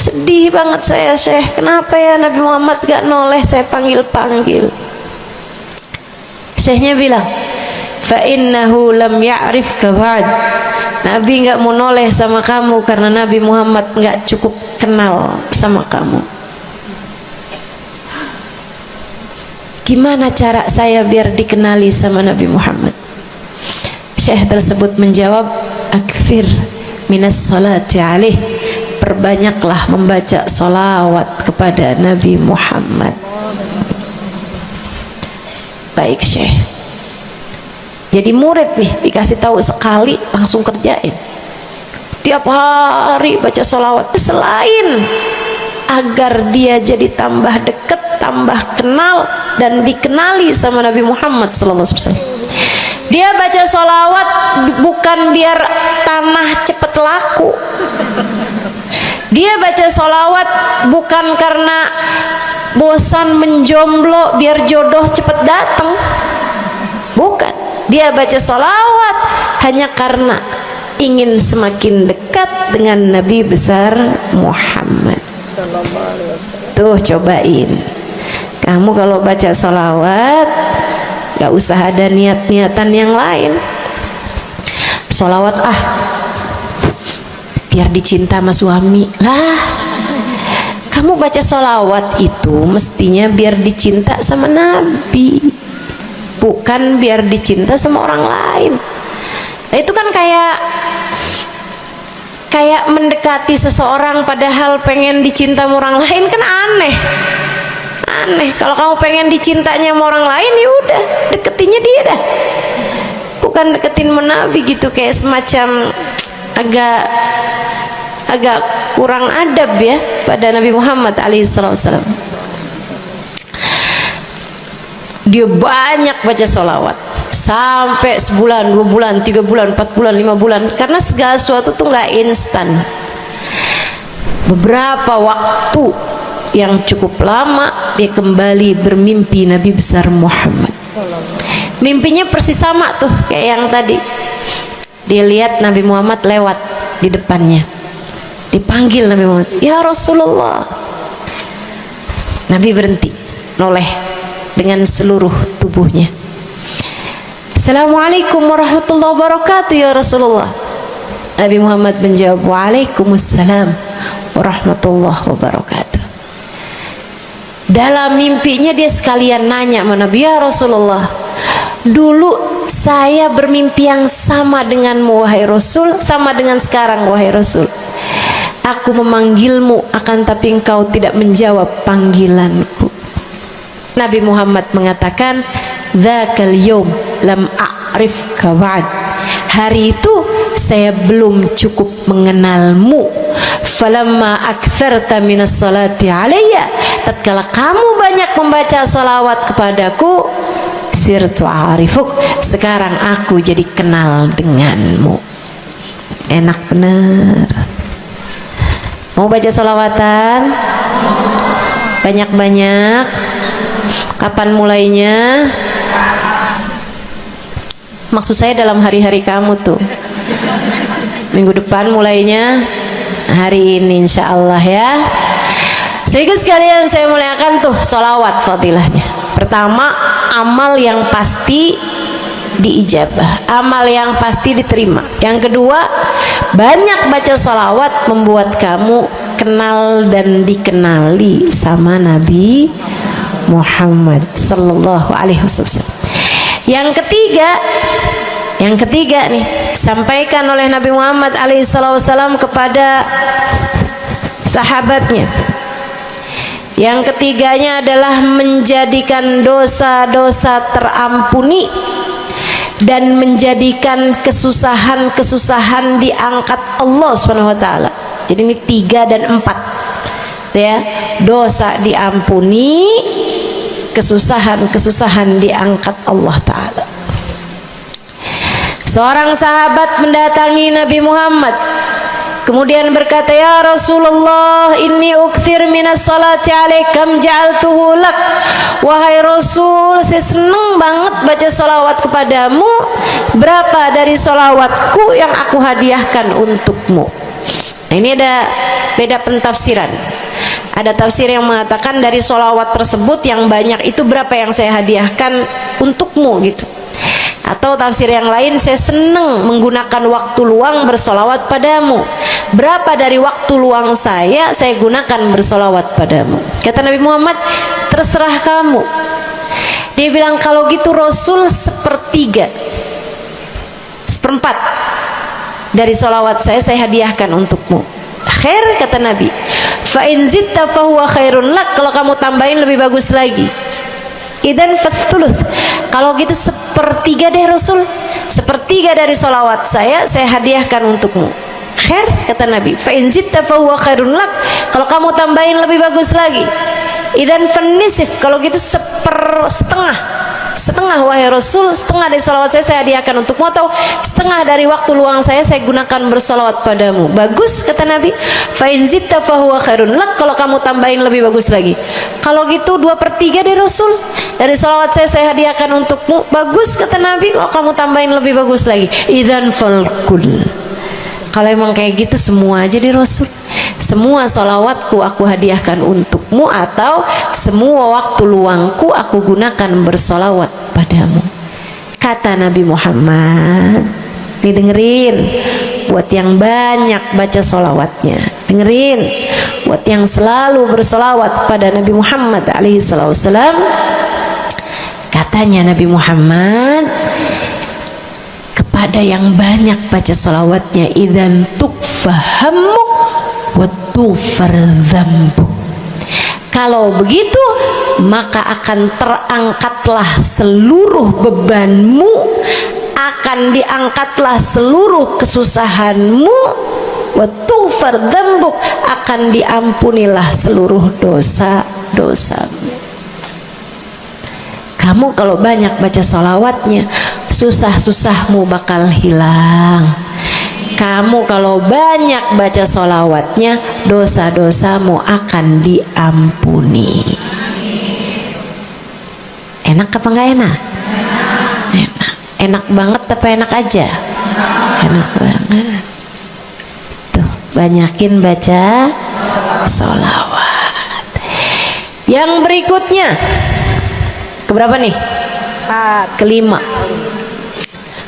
Sedih banget saya, Syekh, kenapa ya Nabi Muhammad gak noleh saya panggil-panggil. Syekhnya bilang, fa innahu lam ya'rifka ba'd. Nabi gak mau noleh sama kamu karena Nabi Muhammad gak cukup kenal sama kamu. Gimana cara saya biar dikenali sama Nabi Muhammad? Syekh tersebut menjawab, akfir minas salati alaih, perbanyaklah membaca salawat kepada Nabi Muhammad. Baik Syekh, jadi murid nih, dikasih tahu sekali langsung kerjain, tiap hari baca salawat. Selain agar dia jadi tambah dekat, tambah kenal dan dikenali sama Nabi Muhammad SAW, dia baca sholawat bukan biar tanah cepet laku, dia baca sholawat bukan karena bosan menjomblo biar jodoh cepet datang, bukan. Dia baca sholawat hanya karena ingin semakin dekat dengan Nabi besar Muhammad. Tuh cobain, kamu kalau baca sholawat gak usah ada niat-niatan yang lain. Sholawat biar dicinta sama suami lah. Kamu baca sholawat itu mestinya biar dicinta sama Nabi, bukan biar dicinta sama orang lain. Nah, itu kan kayak mendekati seseorang padahal pengen dicinta sama orang lain, kan aneh. Kalau kamu pengen dicintanya sama orang lain, ya udah deketinnya dia dah, bukan deketin Nabi gitu. Kayak semacam agak kurang adab ya pada Nabi Muhammad alaihissalam. Dia banyak baca sholawat sampai sebulan, 2 bulan, 3 bulan, 4 bulan, 5 bulan, karena segala sesuatu tuh nggak instan. Beberapa waktu yang cukup lama dia kembali bermimpi Nabi besar Muhammad. Mimpinya persis sama tuh kayak yang tadi. Dia lihat Nabi Muhammad lewat di depannya, dipanggil Nabi Muhammad, ya Rasulullah. Nabi berhenti, noleh dengan seluruh tubuhnya. Assalamualaikum warahmatullahi wabarakatuh ya Rasulullah. Nabi Muhammad menjawab, waalaikumsalam warahmatullahi wabarakatuh. Dalam mimpinya dia sekalian nanya sama Nabi, ya Rasulullah, dulu saya bermimpi yang sama denganmu wahai Rasul, sama dengan sekarang wahai Rasul. Aku memanggilmu akan tapi engkau tidak menjawab panggilanku. Nabi Muhammad mengatakan, dzakal yaum lam a'rifka ba'd. Hari itu saya belum cukup mengenalmu. Falamma aktsarta minas salati alayya, tatkala kamu banyak membaca salawat kepadaku, sirtu arifuk, sekarang aku jadi kenal denganmu. Enak bener. Mau baca salawatan? Banyak-banyak. Kapan mulainya? Maksud saya dalam hari-hari kamu tuh. Minggu depan mulainya, hari ini insya Allah ya. Sehingga sekalian saya muliakan tuh sholawat fadilahnya. Pertama, amal yang pasti diijabah, amal yang pasti diterima. Yang kedua, banyak baca sholawat membuat kamu kenal dan dikenali sama Nabi Muhammad sallallahu alaihi wasallam. Yang ketiga nih, sampaikan oleh Nabi Muhammad alaihi wasallam kepada sahabatnya. Yang ketiganya adalah menjadikan dosa-dosa terampuni dan menjadikan kesusahan-kesusahan diangkat Allah SWT. Jadi ini 3 dan 4 ya, dosa diampuni, kesusahan-kesusahan diangkat Allah Ta'ala. Seorang sahabat mendatangi Nabi Muhammad, kemudian berkata, ya Rasulullah, inni ukthir minas salati alaikam ja'altuhu lak. Wahai Rasul, saya senang banget baca salawat kepadamu. Berapa dari salawatku yang aku hadiahkan untukmu? Nah, ini ada beda pentafsiran. Ada tafsir yang mengatakan dari salawat tersebut yang banyak itu berapa yang saya hadiahkan untukmu gitu. Atau tafsir yang lain, saya senang menggunakan waktu luang bersolawat padamu. Berapa dari waktu luang saya gunakan bersolawat padamu? Kata Nabi Muhammad, terserah kamu. Dia bilang, kalau gitu Rasul 1/3, 1/4 dari solawat saya hadiahkan untukmu. Khair, kata Nabi. Fa in zitta fahuwa khairun lak, kalau kamu tambahin lebih bagus lagi. Idan fathuluth, kalau gitu sepertiga deh Rasul, sepertiga dari solawat saya hadiahkan untukmu. Khair, kata Nabi. Fa in zitta fahuwa khairun lak, kalau kamu tambahin lebih bagus lagi. Idan fanisif, kalau gitu setengah wahai Rasul, setengah dari salawat saya hadiahkan untukmu, atau setengah dari waktu luang saya gunakan bersalawat padamu. Bagus, kata Nabi. Fa in zitta fahuwa khairun lak, kalau kamu tambahin lebih bagus lagi. Kalau gitu 2/3 dari Rasul, dari salawat saya hadiahkan untukmu. Bagus, kata Nabi, kalau kamu tambahin lebih bagus lagi. Idzan falkul, kalau emang kayak gitu semua aja di Rasul, semua salawatku aku hadiahkan untukmu, atau semua waktu luangku aku gunakan bersolawat padamu. Kata Nabi Muhammad, nih dengerin, buat yang banyak baca solawatnya, dengerin, buat yang selalu bersolawat pada Nabi Muhammad alaihi salam. Katanya Nabi Muhammad, kepada yang banyak baca solawatnya, idzan tukfahamuk wa tughfar dzambuk, kalau begitu maka akan terangkatlah seluruh bebanmu, akan diangkatlah seluruh kesusahanmu, wa tughfar dzambuk, akan diampunilah seluruh dosa-dosamu. Kamu kalau banyak baca solawatnya, susah-susahmu bakal hilang. Kamu kalau banyak baca solawatnya, dosa-dosamu akan diampuni. Enak apa enggak enak? Enak. Enak banget apa enak aja? Enak banget. Tuh, banyakin baca solawat. Yang berikutnya, keberapa nih? Kelima.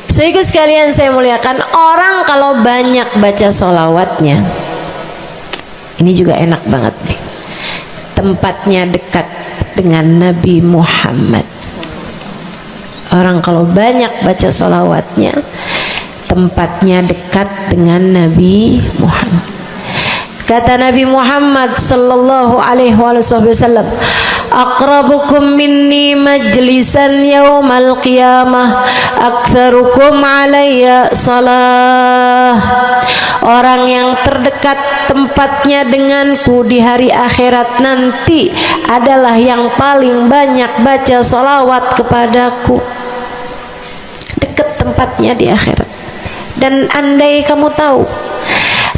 Saudara sekalian saya muliakan, orang kalau banyak baca solawatnya, ini juga enak banget nih, tempatnya dekat dengan Nabi Muhammad. Orang kalau banyak baca solawatnya, tempatnya dekat dengan Nabi Muhammad. Kata Nabi Muhammad sallallahu alaihi wasallam, aqrabukum minni majlisan yaumal qiyamah aktsarukum alayya salah. Orang yang terdekat tempatnya denganku di hari akhirat nanti adalah yang paling banyak baca salawat kepadaku. Dekat tempatnya di akhirat. Dan andai kamu tahu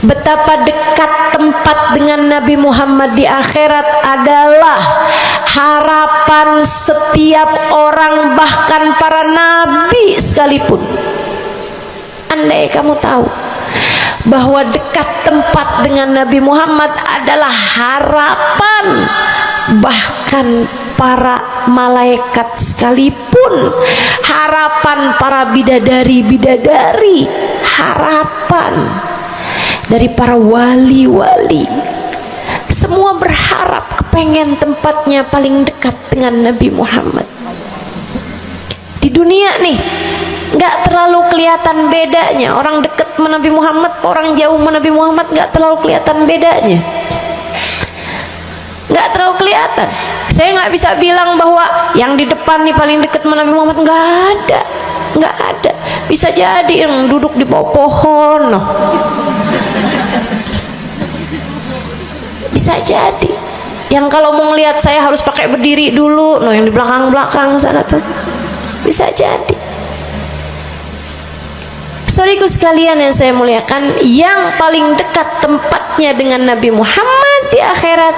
betapa dekat tempat dengan Nabi Muhammad di akhirat adalah harapan setiap orang, bahkan para nabi sekalipun. Andai kamu tahu bahwa dekat tempat dengan Nabi Muhammad adalah harapan bahkan para malaikat sekalipun, harapan para bidadari-bidadari, harapan dari para wali-wali, semua berharap kepengen tempatnya paling dekat dengan Nabi Muhammad. Di dunia nih nggak terlalu kelihatan bedanya, orang dekat sama Nabi Muhammad, orang jauh sama Nabi Muhammad, nggak terlalu kelihatan bedanya, nggak terlalu kelihatan. Saya nggak bisa bilang bahwa yang di depan nih paling dekat sama Nabi Muhammad, nggak ada, nggak ada. Bisa jadi yang duduk di bawah pohon, no. Bisa jadi yang kalau mau ngelihat saya harus pakai berdiri dulu, no, yang di belakang sana tuh. Bisa jadi. Saudaraku sekalian yang saya muliakan, yang paling dekat tempatnya dengan Nabi Muhammad di akhirat,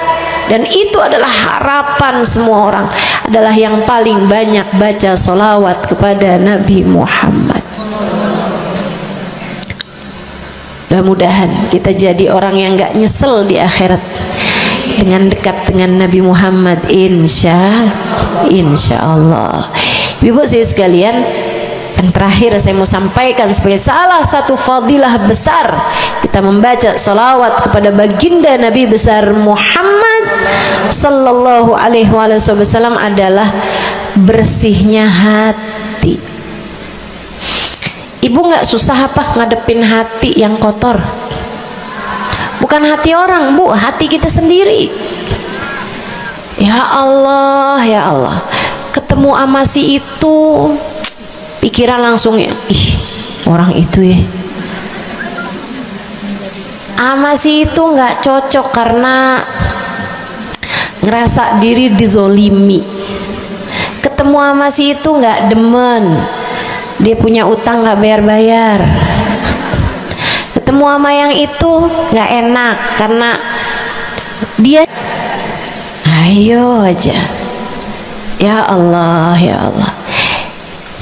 dan itu adalah harapan semua orang, adalah yang paling banyak baca solawat kepada Nabi Muhammad. Mudah-mudahan kita jadi orang yang gak nyesel di akhirat dengan dekat dengan Nabi Muhammad, insya Allah. Ibu saya sekalian, yang terakhir saya mau sampaikan sebagai salah satu fadilah besar kita membaca salawat kepada baginda Nabi besar Muhammad sallallahu alaihi wasallam adalah bersihnya hati. Ibu nggak susah apa ngadepin hati yang kotor? Bukan hati orang, Bu, hati kita sendiri. Ya Allah, ya Allah, ketemu sama si itu, pikiran langsung ya, ih, orang itu ya, sama si itu nggak cocok karena ngerasa diri dizolimi. Ketemu sama si itu nggak demen, dia punya utang nggak bayar-bayar. Ketemu sama yang itu nggak enak karena dia, ayo aja. Ya Allah, ya Allah,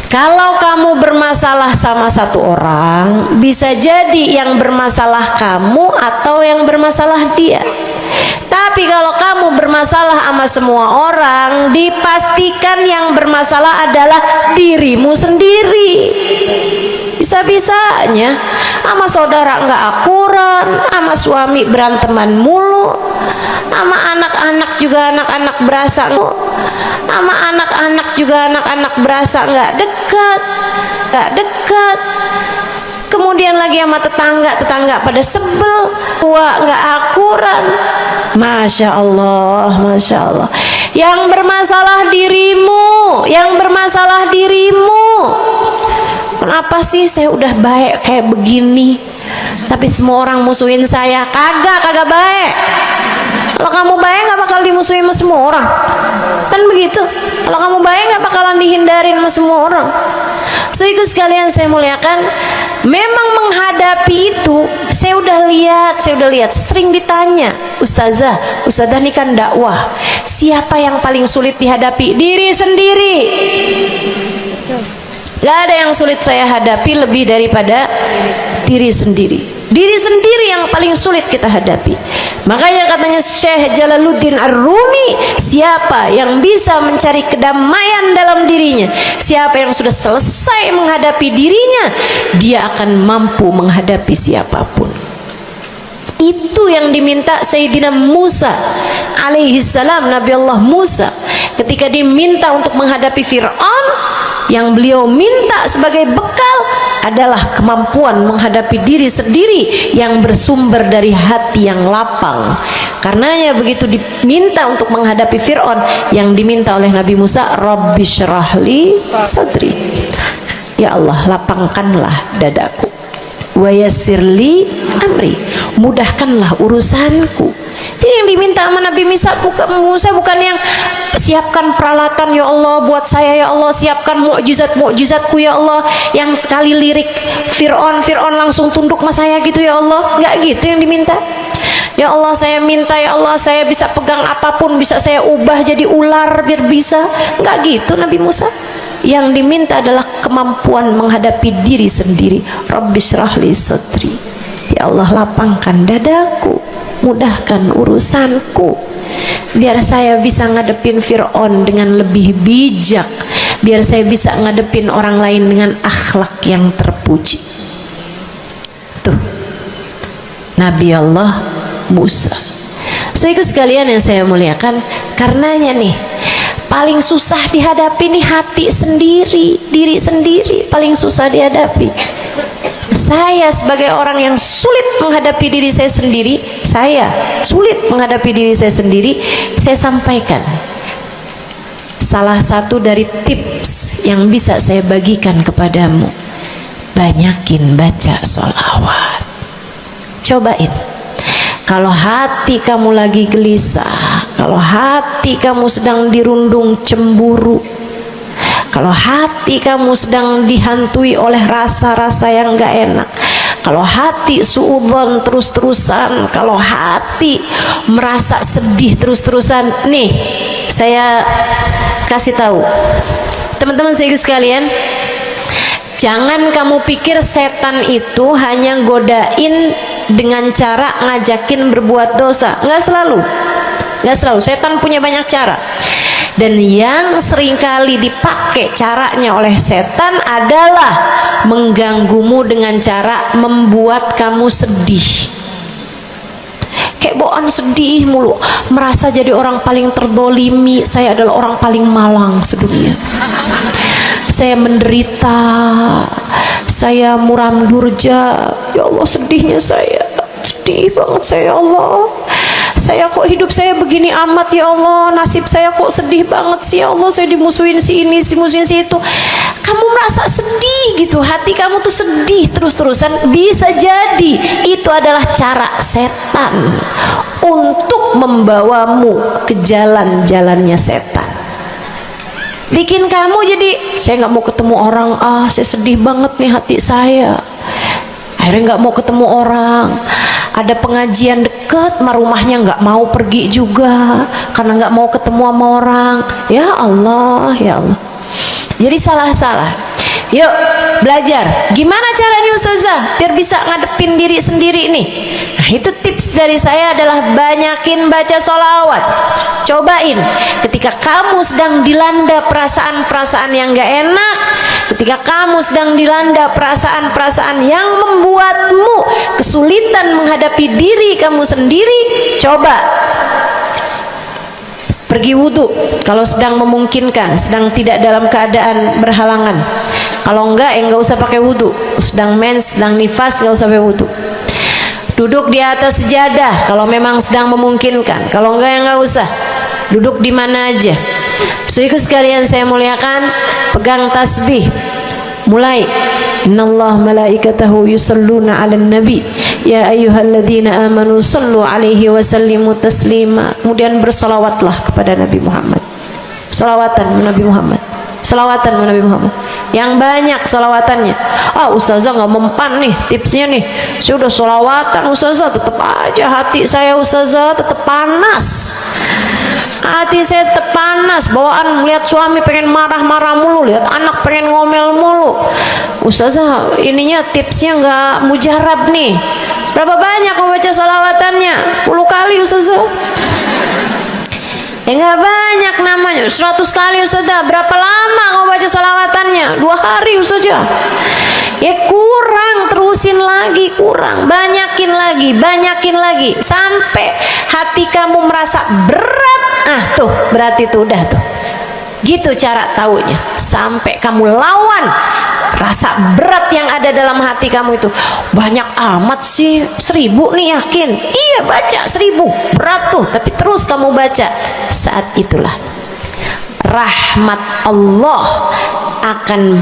kalau kamu bermasalah sama satu orang, bisa jadi yang bermasalah kamu atau yang bermasalah dia. Tapi kalau kamu bermasalah sama semua orang, dipastikan yang bermasalah adalah dirimu sendiri. Bisa-bisanya sama saudara nggak akuran, sama suami beranteman mulu, sama anak-anak juga anak-anak berasa, sama anak-anak juga anak-anak berasa nggak dekat. Kemudian lagi sama tetangga pada sebel, tua nggak akuran. Masya Allah, Masya Allah. Yang bermasalah dirimu, yang bermasalah dirimu. Kenapa sih saya udah baik kayak begini, tapi semua orang musuhin saya? Kagak baik. Kalau kamu baik nggak bakal dimusuhin sama semua orang, kan begitu. Kalau kamu baik nggak bakalan dihindarin sama semua orang. So ikut sekalian saya muliakan, memang menghadapi itu saya udah lihat sering ditanya, Ustazah ini kan dakwah, siapa yang paling sulit dihadapi? Diri sendiri. Gak ada yang sulit saya hadapi lebih daripada diri sendiri. Diri sendiri yang paling sulit kita hadapi. Makanya katanya Syekh Jalaluddin Ar-Rumi, siapa yang bisa mencari kedamaian dalam dirinya, siapa yang sudah selesai menghadapi dirinya, dia akan mampu menghadapi siapapun. Itu yang diminta Sayyidina Musa alaihi salam, Nabi Allah Musa, ketika diminta untuk menghadapi Fir'aun, yang beliau minta sebagai bekal adalah kemampuan menghadapi diri sendiri yang bersumber dari hati yang lapang. Karenanya begitu diminta untuk menghadapi Fir'aun, yang diminta oleh Nabi Musa, Rabbi syrahli sadri, ya Allah lapangkanlah dadaku, wa yassirli amri, mudahkanlah urusanku. Jadi yang diminta sama Nabi Musa bukan yang siapkan peralatan ya Allah buat saya, ya Allah siapkan mukjizatku ya Allah, yang sekali lirik Fir'aun langsung tunduk sama saya gitu ya Allah. Nggak gitu yang diminta. Ya Allah saya minta, ya Allah saya bisa pegang apapun, bisa saya ubah jadi ular biar bisa. Nggak gitu Nabi Musa. Yang diminta adalah kemampuan menghadapi diri sendiri. Rabbi syrahli sadri, ya Allah lapangkan dadaku, mudahkan urusanku, biar saya bisa ngadepin Fir'aun dengan lebih bijak, biar saya bisa ngadepin orang lain dengan akhlak yang terpuji. Tuh Nabi Allah Musa. So ikut sekalian yang saya muliakan, karenanya nih paling susah dihadapi nih hati sendiri, diri sendiri paling susah dihadapi. Saya sebagai orang yang sulit menghadapi diri saya sendiri, saya sampaikan salah satu dari tips yang bisa saya bagikan kepadamu: banyakin baca sholawat. Cobain. Kalau hati kamu lagi gelisah, kalau hati kamu sedang dirundung cemburu, kalau hati kamu sedang dihantui oleh rasa-rasa yang gak enak, kalau hati suudzon terus-terusan, kalau hati merasa sedih terus-terusan, nih saya kasih tahu teman-teman saya sekalian, jangan kamu pikir setan itu hanya godain dengan cara ngajakin berbuat dosa. Nggak selalu. Setan punya banyak cara. Dan yang seringkali dipakai caranya oleh setan adalah mengganggumu dengan cara membuat kamu sedih. Kayak bawaan sedih mulu, merasa jadi orang paling terdolimi. Saya adalah orang paling malang sedunia. Saya menderita, saya muram durja. Ya Allah, sedihnya saya, sedih banget saya. Ya Allah, saya kok hidup saya begini amat ya Allah, nasib saya kok sedih banget sih ya Allah, saya dimusuhin si ini, si musuhin si itu. Kamu merasa sedih gitu, hati kamu tuh sedih terus-terusan, bisa jadi itu adalah cara setan untuk membawamu ke jalan-jalannya setan, bikin kamu jadi saya nggak mau ketemu orang, saya sedih banget nih hati saya, akhirnya nggak mau ketemu orang. Ada pengajian deket sama rumahnya nggak mau pergi juga karena nggak mau ketemu sama orang. Ya Allah, ya Allah, jadi salah-salah. Yuk belajar gimana caranya Ustazah biar bisa ngadepin diri sendiri nih. Nah, itu tips dari saya adalah banyakin baca sholawat. Cobain ketika kamu sedang dilanda perasaan-perasaan yang gak enak, ketika kamu sedang dilanda perasaan-perasaan yang membuatmu kesulitan menghadapi diri kamu sendiri, coba pergi wudhu kalau sedang memungkinkan, sedang tidak dalam keadaan berhalangan. Kalau enggak, enggak usah pakai wudhu. Sedang mens, sedang nifas, enggak usah pakai wudhu. Duduk di atas sejadah kalau memang sedang memungkinkan. Kalau enggak, ya enggak usah. Duduk di mana aja. Saudaraku sekalian saya muliakan, pegang tasbih. Mulai. Innallaha malaikatahu yusalluna 'alan nabi ya ayyuhalladzina amanu sallu 'alaihi wa sallimu taslima. Kemudian bersolawatlah kepada Nabi Muhammad. Selawatan Nabi Muhammad. Selawatan Nabi Muhammad yang banyak selawatannya. Ustazah nggak mempan nih tipsnya nih, saya udah selawatan Ustazah tetap aja hati saya Ustazah tetap panas, hati saya tetap panas bawaan melihat suami pengen marah-marah mulu, lihat anak pengen ngomel mulu. Ustazah ininya tipsnya nggak mujarab nih, berapa banyak membaca selawatannya? 10 kali Ustazah. Enggak banyak namanya, 100 kali Ustazah. Berapa lama kamu baca salawatannya? 2 hari Ustazah. Ya kurang, terusin lagi, kurang, banyakin lagi sampai hati kamu merasa berat. Tuh berarti tuh udah tuh. Gitu cara taunya. Sampai kamu lawan rasa berat yang ada dalam hati kamu itu. Banyak amat sih, 1000 nih yakin. Iya baca 1000, berat tuh, tapi terus kamu baca. Saat itulah rahmat Allah akan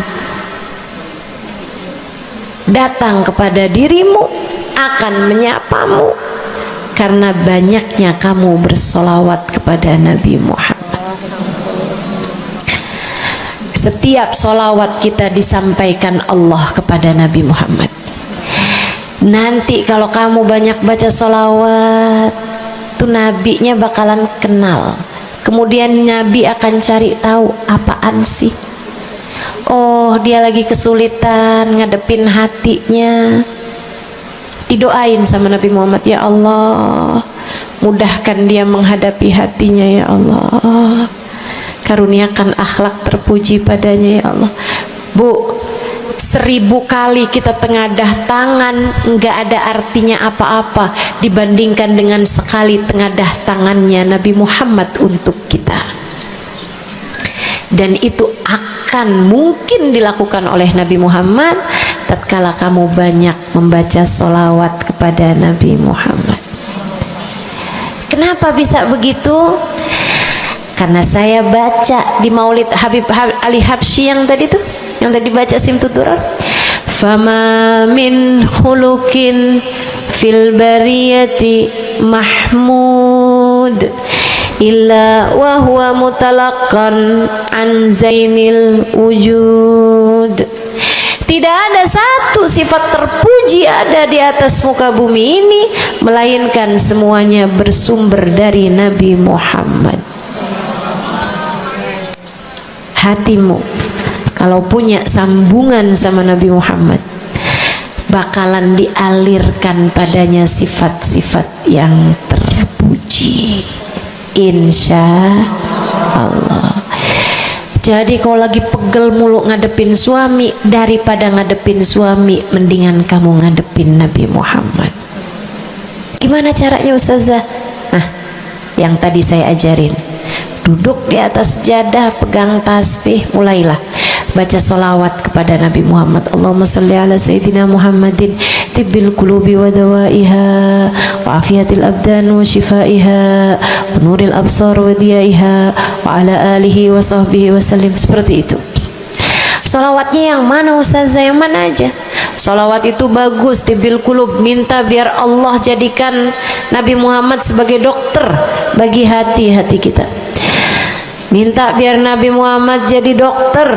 datang kepada dirimu, akan menyapamu karena banyaknya kamu bersolawat kepada Nabi Muhammad. Setiap solawat kita disampaikan Allah kepada Nabi Muhammad. Nanti kalau kamu banyak baca solawat, tuh nabinya bakalan kenal. Kemudian Nabi akan cari tahu apaan sih. Oh, dia lagi kesulitan ngadepin hatinya. Didoain sama Nabi Muhammad, ya Allah, mudahkan dia menghadapi hatinya ya Allah. Karuniakan akhlak terpuji padanya ya Allah. Bu, 1000 kali kita tengadah tangan nggak ada artinya apa-apa dibandingkan dengan sekali tengadah tangannya Nabi Muhammad untuk kita. Dan itu akan mungkin dilakukan oleh Nabi Muhammad tatkala kamu banyak membaca sholawat kepada Nabi Muhammad. Kenapa bisa begitu? Karena saya baca di Maulid Habib Ali Habsyi yang tadi tuh, yang tadi baca Simtud Durar. Fama min khuluqin fil bariyati mahmud illa wa huwa mutalaqqan an zainil wujud. Tidak ada satu sifat terpuji ada di atas muka bumi ini melainkan semuanya bersumber dari Nabi Muhammad. Hatimu kalau punya sambungan sama Nabi Muhammad bakalan dialirkan padanya sifat-sifat yang terpuji, insya Allah. Jadi kalau lagi pegel mulu ngadepin suami, daripada ngadepin suami mendingan kamu ngadepin Nabi Muhammad. Gimana caranya Ustazah? Nah, yang tadi saya ajarin. Duduk di atas jadah, pegang tasbih, mulailah baca solawat kepada Nabi Muhammad. Allahumma salli ala Sayyidina Muhammadin tibbil qulubi wa dawaiha wa afiyatil abdan wa shifaiha wa nuril absar wa diyaiha wa ala alihi wa sahbihi wa sallim. Seperti itu. Solawatnya yang mana Ustazah? Yang mana aja? Solawat itu bagus, tibbil qulub, minta biar Allah jadikan Nabi Muhammad sebagai dokter bagi hati-hati kita. Minta biar Nabi Muhammad jadi dokter,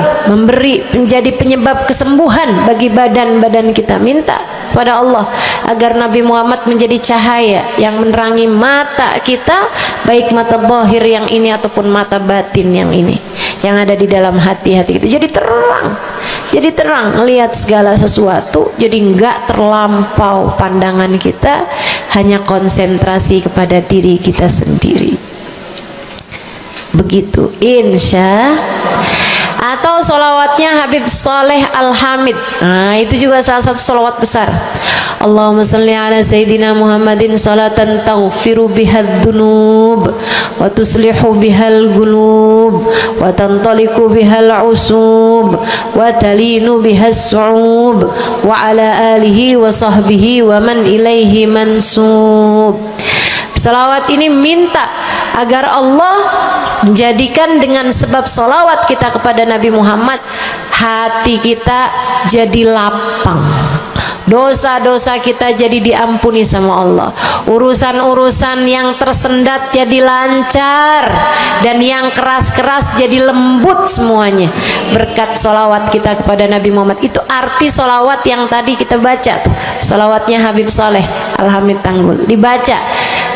menjadi penyebab kesembuhan bagi badan-badan kita. Minta pada Allah agar Nabi Muhammad menjadi cahaya yang menerangi mata kita, baik mata zahir yang ini ataupun mata batin yang ini, yang ada di dalam hati-hati kita. Jadi terang melihat segala sesuatu, jadi enggak terlampau pandangan kita, hanya konsentrasi kepada diri kita sendiri. Begitu, insya. Atau solawatnya Habib Saleh Al-Hamid. Nah, itu juga salah satu solawat besar. Allahumma salli ala Sayyidina Muhammadin salatan taghfiru bihad dunub wa tuslihu bihal gulub wa tantaliku bihal usub wa talinu bihas su'ub wa ala alihi wa sahbihi wa man ilaihi mansub. Salawat ini minta agar Allah menjadikan dengan sebab solawat kita kepada Nabi Muhammad, hati kita jadi lapang, dosa-dosa kita jadi diampuni sama Allah, urusan-urusan yang tersendat jadi lancar, dan yang keras-keras jadi lembut semuanya berkat solawat kita kepada Nabi Muhammad. Itu arti solawat yang tadi kita baca tuh, solawatnya Habib Saleh Al-Hamid Tanggul. Dibaca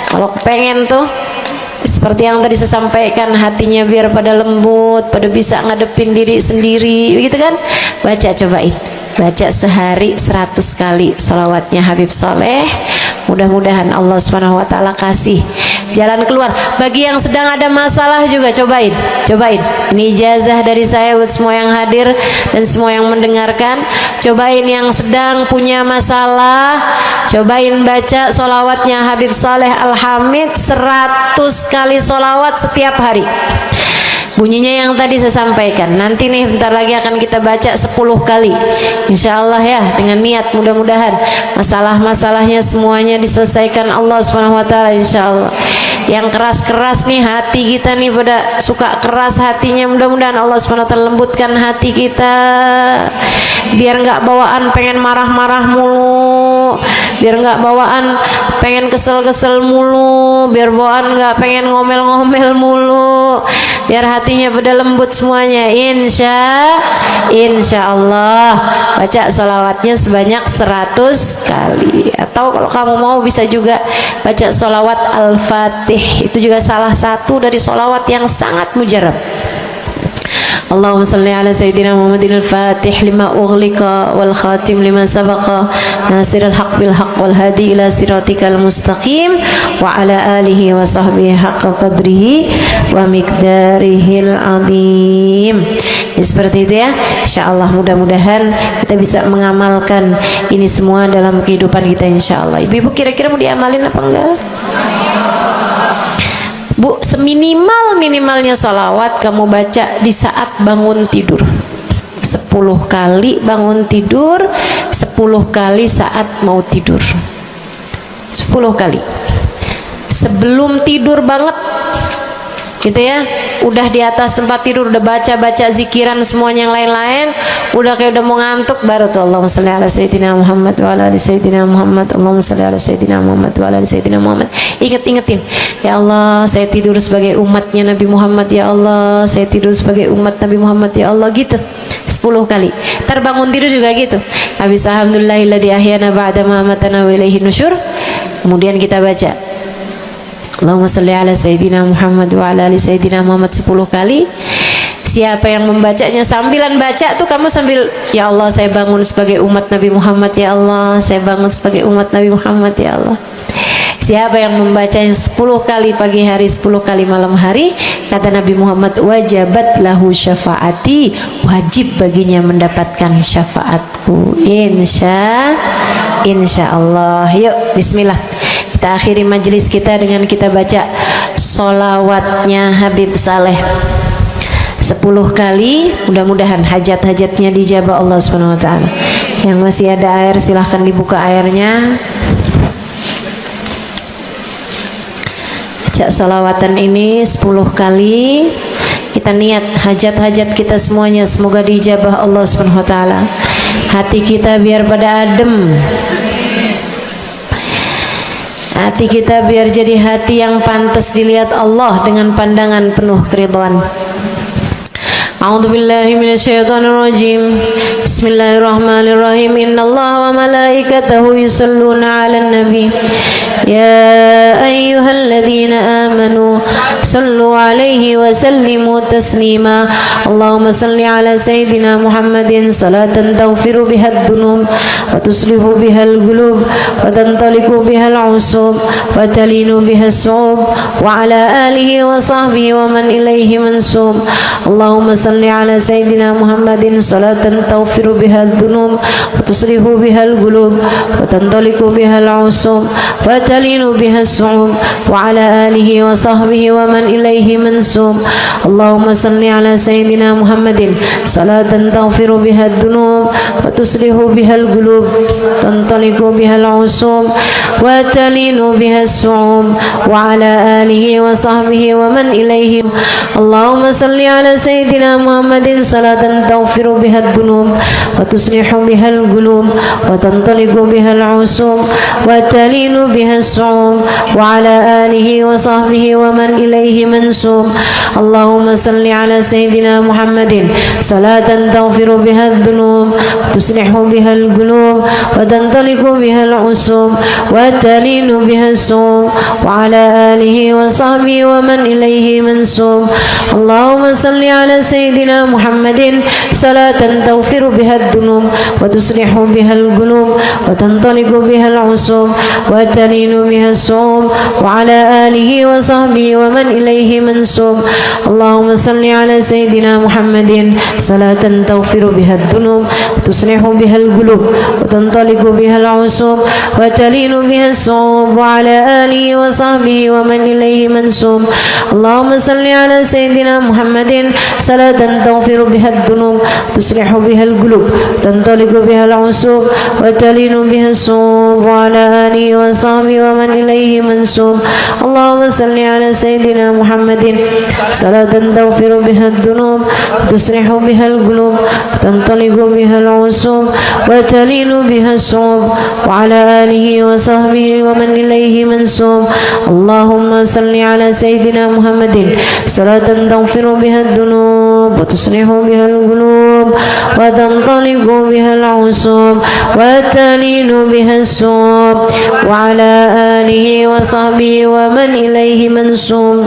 kalau pengen tuh seperti yang tadi saya sampaikan, hatinya biar pada lembut, pada bisa ngadepin diri sendiri, begitu kan? Baca, cobain, baca sehari 100 kali salawatnya Habib Saleh. Mudah-mudahan Allah Subhanahu wa taala kasih jalan keluar. Bagi yang sedang ada masalah juga cobain. Ini ijazah dari saya buat semua yang hadir dan semua yang mendengarkan. Cobain yang sedang punya masalah, cobain baca solawatnya Habib Saleh Al-Hamid 100 kali solawat setiap hari. Bunyinya yang tadi saya sampaikan. Nanti nih bentar lagi akan kita baca 10 kali, insya Allah ya, dengan niat mudah-mudahan masalah-masalahnya semuanya diselesaikan Allah Subhanahu wa taala, insya Allah. Yang keras-keras nih hati kita nih, pada suka keras hatinya, mudah-mudahan Allah Subhanahu wa taala lembutkan hati kita, biar nggak bawaan pengen marah-marah mulu, biar nggak bawaan pengen kesel-kesel mulu, biar bawaan nggak pengen ngomel-ngomel mulu, biar hatinya pada lembut semuanya, insya Allah. Baca salawatnya sebanyak 100 kali. Atau kalau kamu mau bisa juga baca salawat Al-Fatih, itu juga salah satu dari salawat yang sangat mujarab. Allahumma salli ala Sayyidina Muhammadin al-Fatih lima ughliqa wal khatim lima sabaqa nasirul haq bil haq wal hadi ila siratikal mustaqim wa ala alihi wa sahbihi haqqa qadrihi wa miqdarihil azim. Seperti itu ya, insyaallah. Mudah-mudahan kita bisa mengamalkan ini semua dalam kehidupan kita, insyaallah. Ibu-ibu kira-kira mau diamalin apa enggak? Bu, seminimal-minimalnya salawat kamu baca di saat bangun tidur 10 kali bangun tidur, 10 kali saat mau tidur, 10 kali sebelum tidur banget gitu ya, udah di atas tempat tidur udah baca-baca zikiran semuanya yang lain-lain, udah kayak udah mau ngantuk, baru tuh Allahumma shalli ala Sayyidina Muhammad wa ala ali Sayyidina Muhammad, Allahumma shalli ala Sayyidina Muhammad wa ala ali Sayyidina Muhammad. Ingetin, ya Allah saya tidur sebagai umatnya Nabi Muhammad, ya Allah saya tidur sebagai umat Nabi Muhammad, ya Allah, gitu 10 kali. Terbangun tidur juga gitu, habis alhamdulillahilladzi ahyana ba'da ma amatana wa ilaihi nusyur. Kemudian kita baca Allahumma salli ala Sayyidina Muhammad wa ala ali Sayyidina Muhammad 10 kali. Siapa yang membacanya sambilan baca tuh kamu sambil, ya Allah saya bangun sebagai umat Nabi Muhammad, ya Allah saya bangun sebagai umat Nabi Muhammad, ya Allah. Siapa yang membacanya 10 kali pagi hari, 10 kali malam hari, kata Nabi Muhammad, wajabat lahu syafaati, wajib baginya mendapatkan syafaatku, insya Allah. Yuk bismillah, kita akhiri majelis kita dengan kita baca solawatnya Habib Saleh 10 kali, mudah-mudahan hajat-hajatnya dijabah Allah Subhanahu wa taala. Yang masih ada air silahkan dibuka airnya. Baca salawatan ini 10 kali. Kita niat hajat-hajat kita semuanya semoga dijabah Allah Subhanahu wa taala. Hati kita biar pada adem. Hati kita biar jadi hati yang pantas dilihat Allah dengan pandangan penuh keridhaan. A'udzu billahi minasyaitonir rajim. Bismillahirrahmanirrahim. Innallaha wa malaikatahu yusholluna 'alan nabi. Ya ayyuhalladzina amanu sallu 'alaihi wa sallimu taslima. Allahumma salli 'ala sayyidina Muhammadin salatan taghfiru biha ad-dunub wa tuslihu biha al-qulub wa tantaliqu biha al-'usub wa talinu biha as-su'ub wa 'ala alihi wa sahbihi wa man ilaihi mansub. Allahumma salli ala sayyidina Muhammadin salatan taghfiru biha ad-dunub wa tusrihu biha al-qulub wa tantaliqu biha al-'usub wa talinu biha as-su'ub wa ala alihi wa sahbihi wa man ilaihi mansub. Allahumma salli ala sayyidina Muhammadin salatan taghfiru biha ad-dunub wa tusrihu biha al-qulub tantaliqu biha al-'usub wa talinu biha as-su'ub wa ala alihi wa sahbihi wa man ilaihi. Allahumma salli ala sayyidina Muhammadin salatan taghfiru biha ad-dunub wa tuslihu biha al-qulub wa tantaliqu biha al-'usub wa talinu biha as-su'ub wa ala alihi wa sahbihi wa man ilaihi mansub. Allahumma salli ala sayyidina Muhammadin salatan taghfiru biha ad-dunub wa tuslihu biha al-qulub wa tantaliqu biha al-'usub wa talinu biha as-su'ub wa ala alihi wa sahbihi wa man ilaihi mansub. Allahumma salli ala sayyidina Muhammadin salatan taghfiru biha ad-dunub wa tuslihu biha al-qulub wa tantaliqu biha al-'usub wa talinu biha as-su'ub wa ala alihi wa sahbihi wa man ilaihi mansub. Allahumma salli ala sayyidina Muhammadin salatan taghfiru biha ad-dunub wa tuslihu biha al-qulub wa tantaliqu biha al-'usub wa talinu biha as-su'ub wa ala alihi wa sahbihi wa man ilaihi mansub. Allahumma salli ala sayyidina Muhammadin salatan taghfiru biha ad-dunub tuslihu biha al-qulub tantaliqu biha al-'usub wa talinu biha as-su'ub wa ala alihi wa sahbihi wa man ilaihi mansub. Allahumma salli ala sayyidina Muhammadin salatan taghfiru biha ad-dunub tuslihu biha al-qulub tantaliqu biha al-'usub wa talinu biha as-su'ub wa ala alihi wa sahbihi wa man ilaihi mansub. Allahumma salli ala sayyidina Muhammadin salatan taghfiru biha ad-dunub wa tuslihu biha al-qulub wa tantaliqu biha al-'usub wa talinu biha as-su'ub wa ala alihi wa sahbihi wa man ilaihi mansub.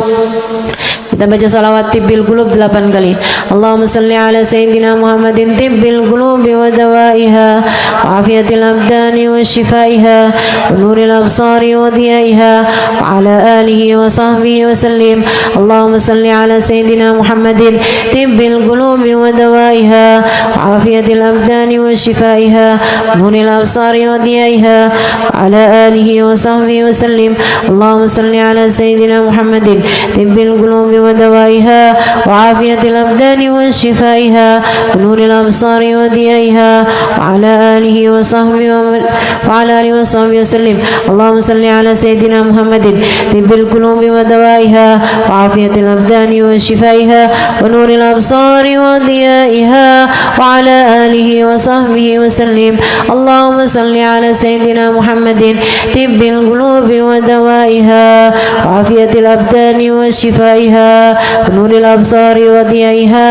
Kita baca salawat tibbil qulub 8 kali. Allahumma salli ala sayyidina Muhammadin tibbil qulubi wa dawaiha wa afiyatil abdani wa shifaiha wa nuril absari wa diyaiha wa ala alihi wa sahbihi wa sallim. Allahumma salli ala sayyidina Muhammadin tibbil qulubi wa dawaiha wa afiyatil abdani wa shifaiha wa nuril absari wa diyaiha wa ala alihi wa sahbihi wa sallim. Allahumma salli ala sayyidina Muhammadin tibbil qulubi ودوائها وعافية الأبدان وشفائها ونور الأبصار وضيائها وعلى آله وصحبه وسلم. اللهم صل على سيدنا محمد طب القلوب ودوائها وعافية الأبدان وشفائها ونور الأبصار وضيائها وعلى آله وصحبه وسلم. اللهم صل على سيدنا محمد طب القلوب ودوائها وعافية الأبدان وشفائها ونور الأبصار وضيائها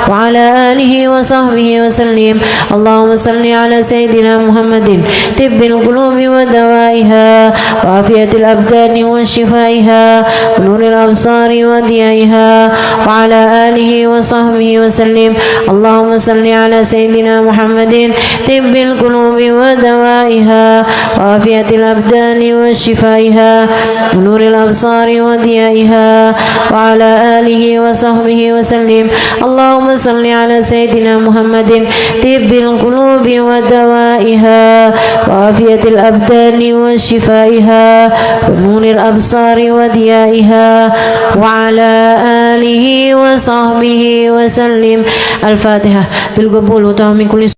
وعلى آله وصحبه وسلم. اللهم صل على سيدنا محمد طب القلوب ودوائها وعافية الأبدان وشفائها ونور الأبصار وضيائها وعلى آله وصحبه وسلم. اللهم صل على سيدنا محمد طب القلوب ودوائها وعافية الأبدان وشفائها ونور الأبصار وضيائها وعلى آله وصحبه وسلم. اللهم صل على سيدنا محمد طب القلوب ودوائها وعافية الأبدان وشفائها ونور الأبصار وضيائها وعلى آله وصحبه وسلم. الفاتحة بالقبول وتهم من كل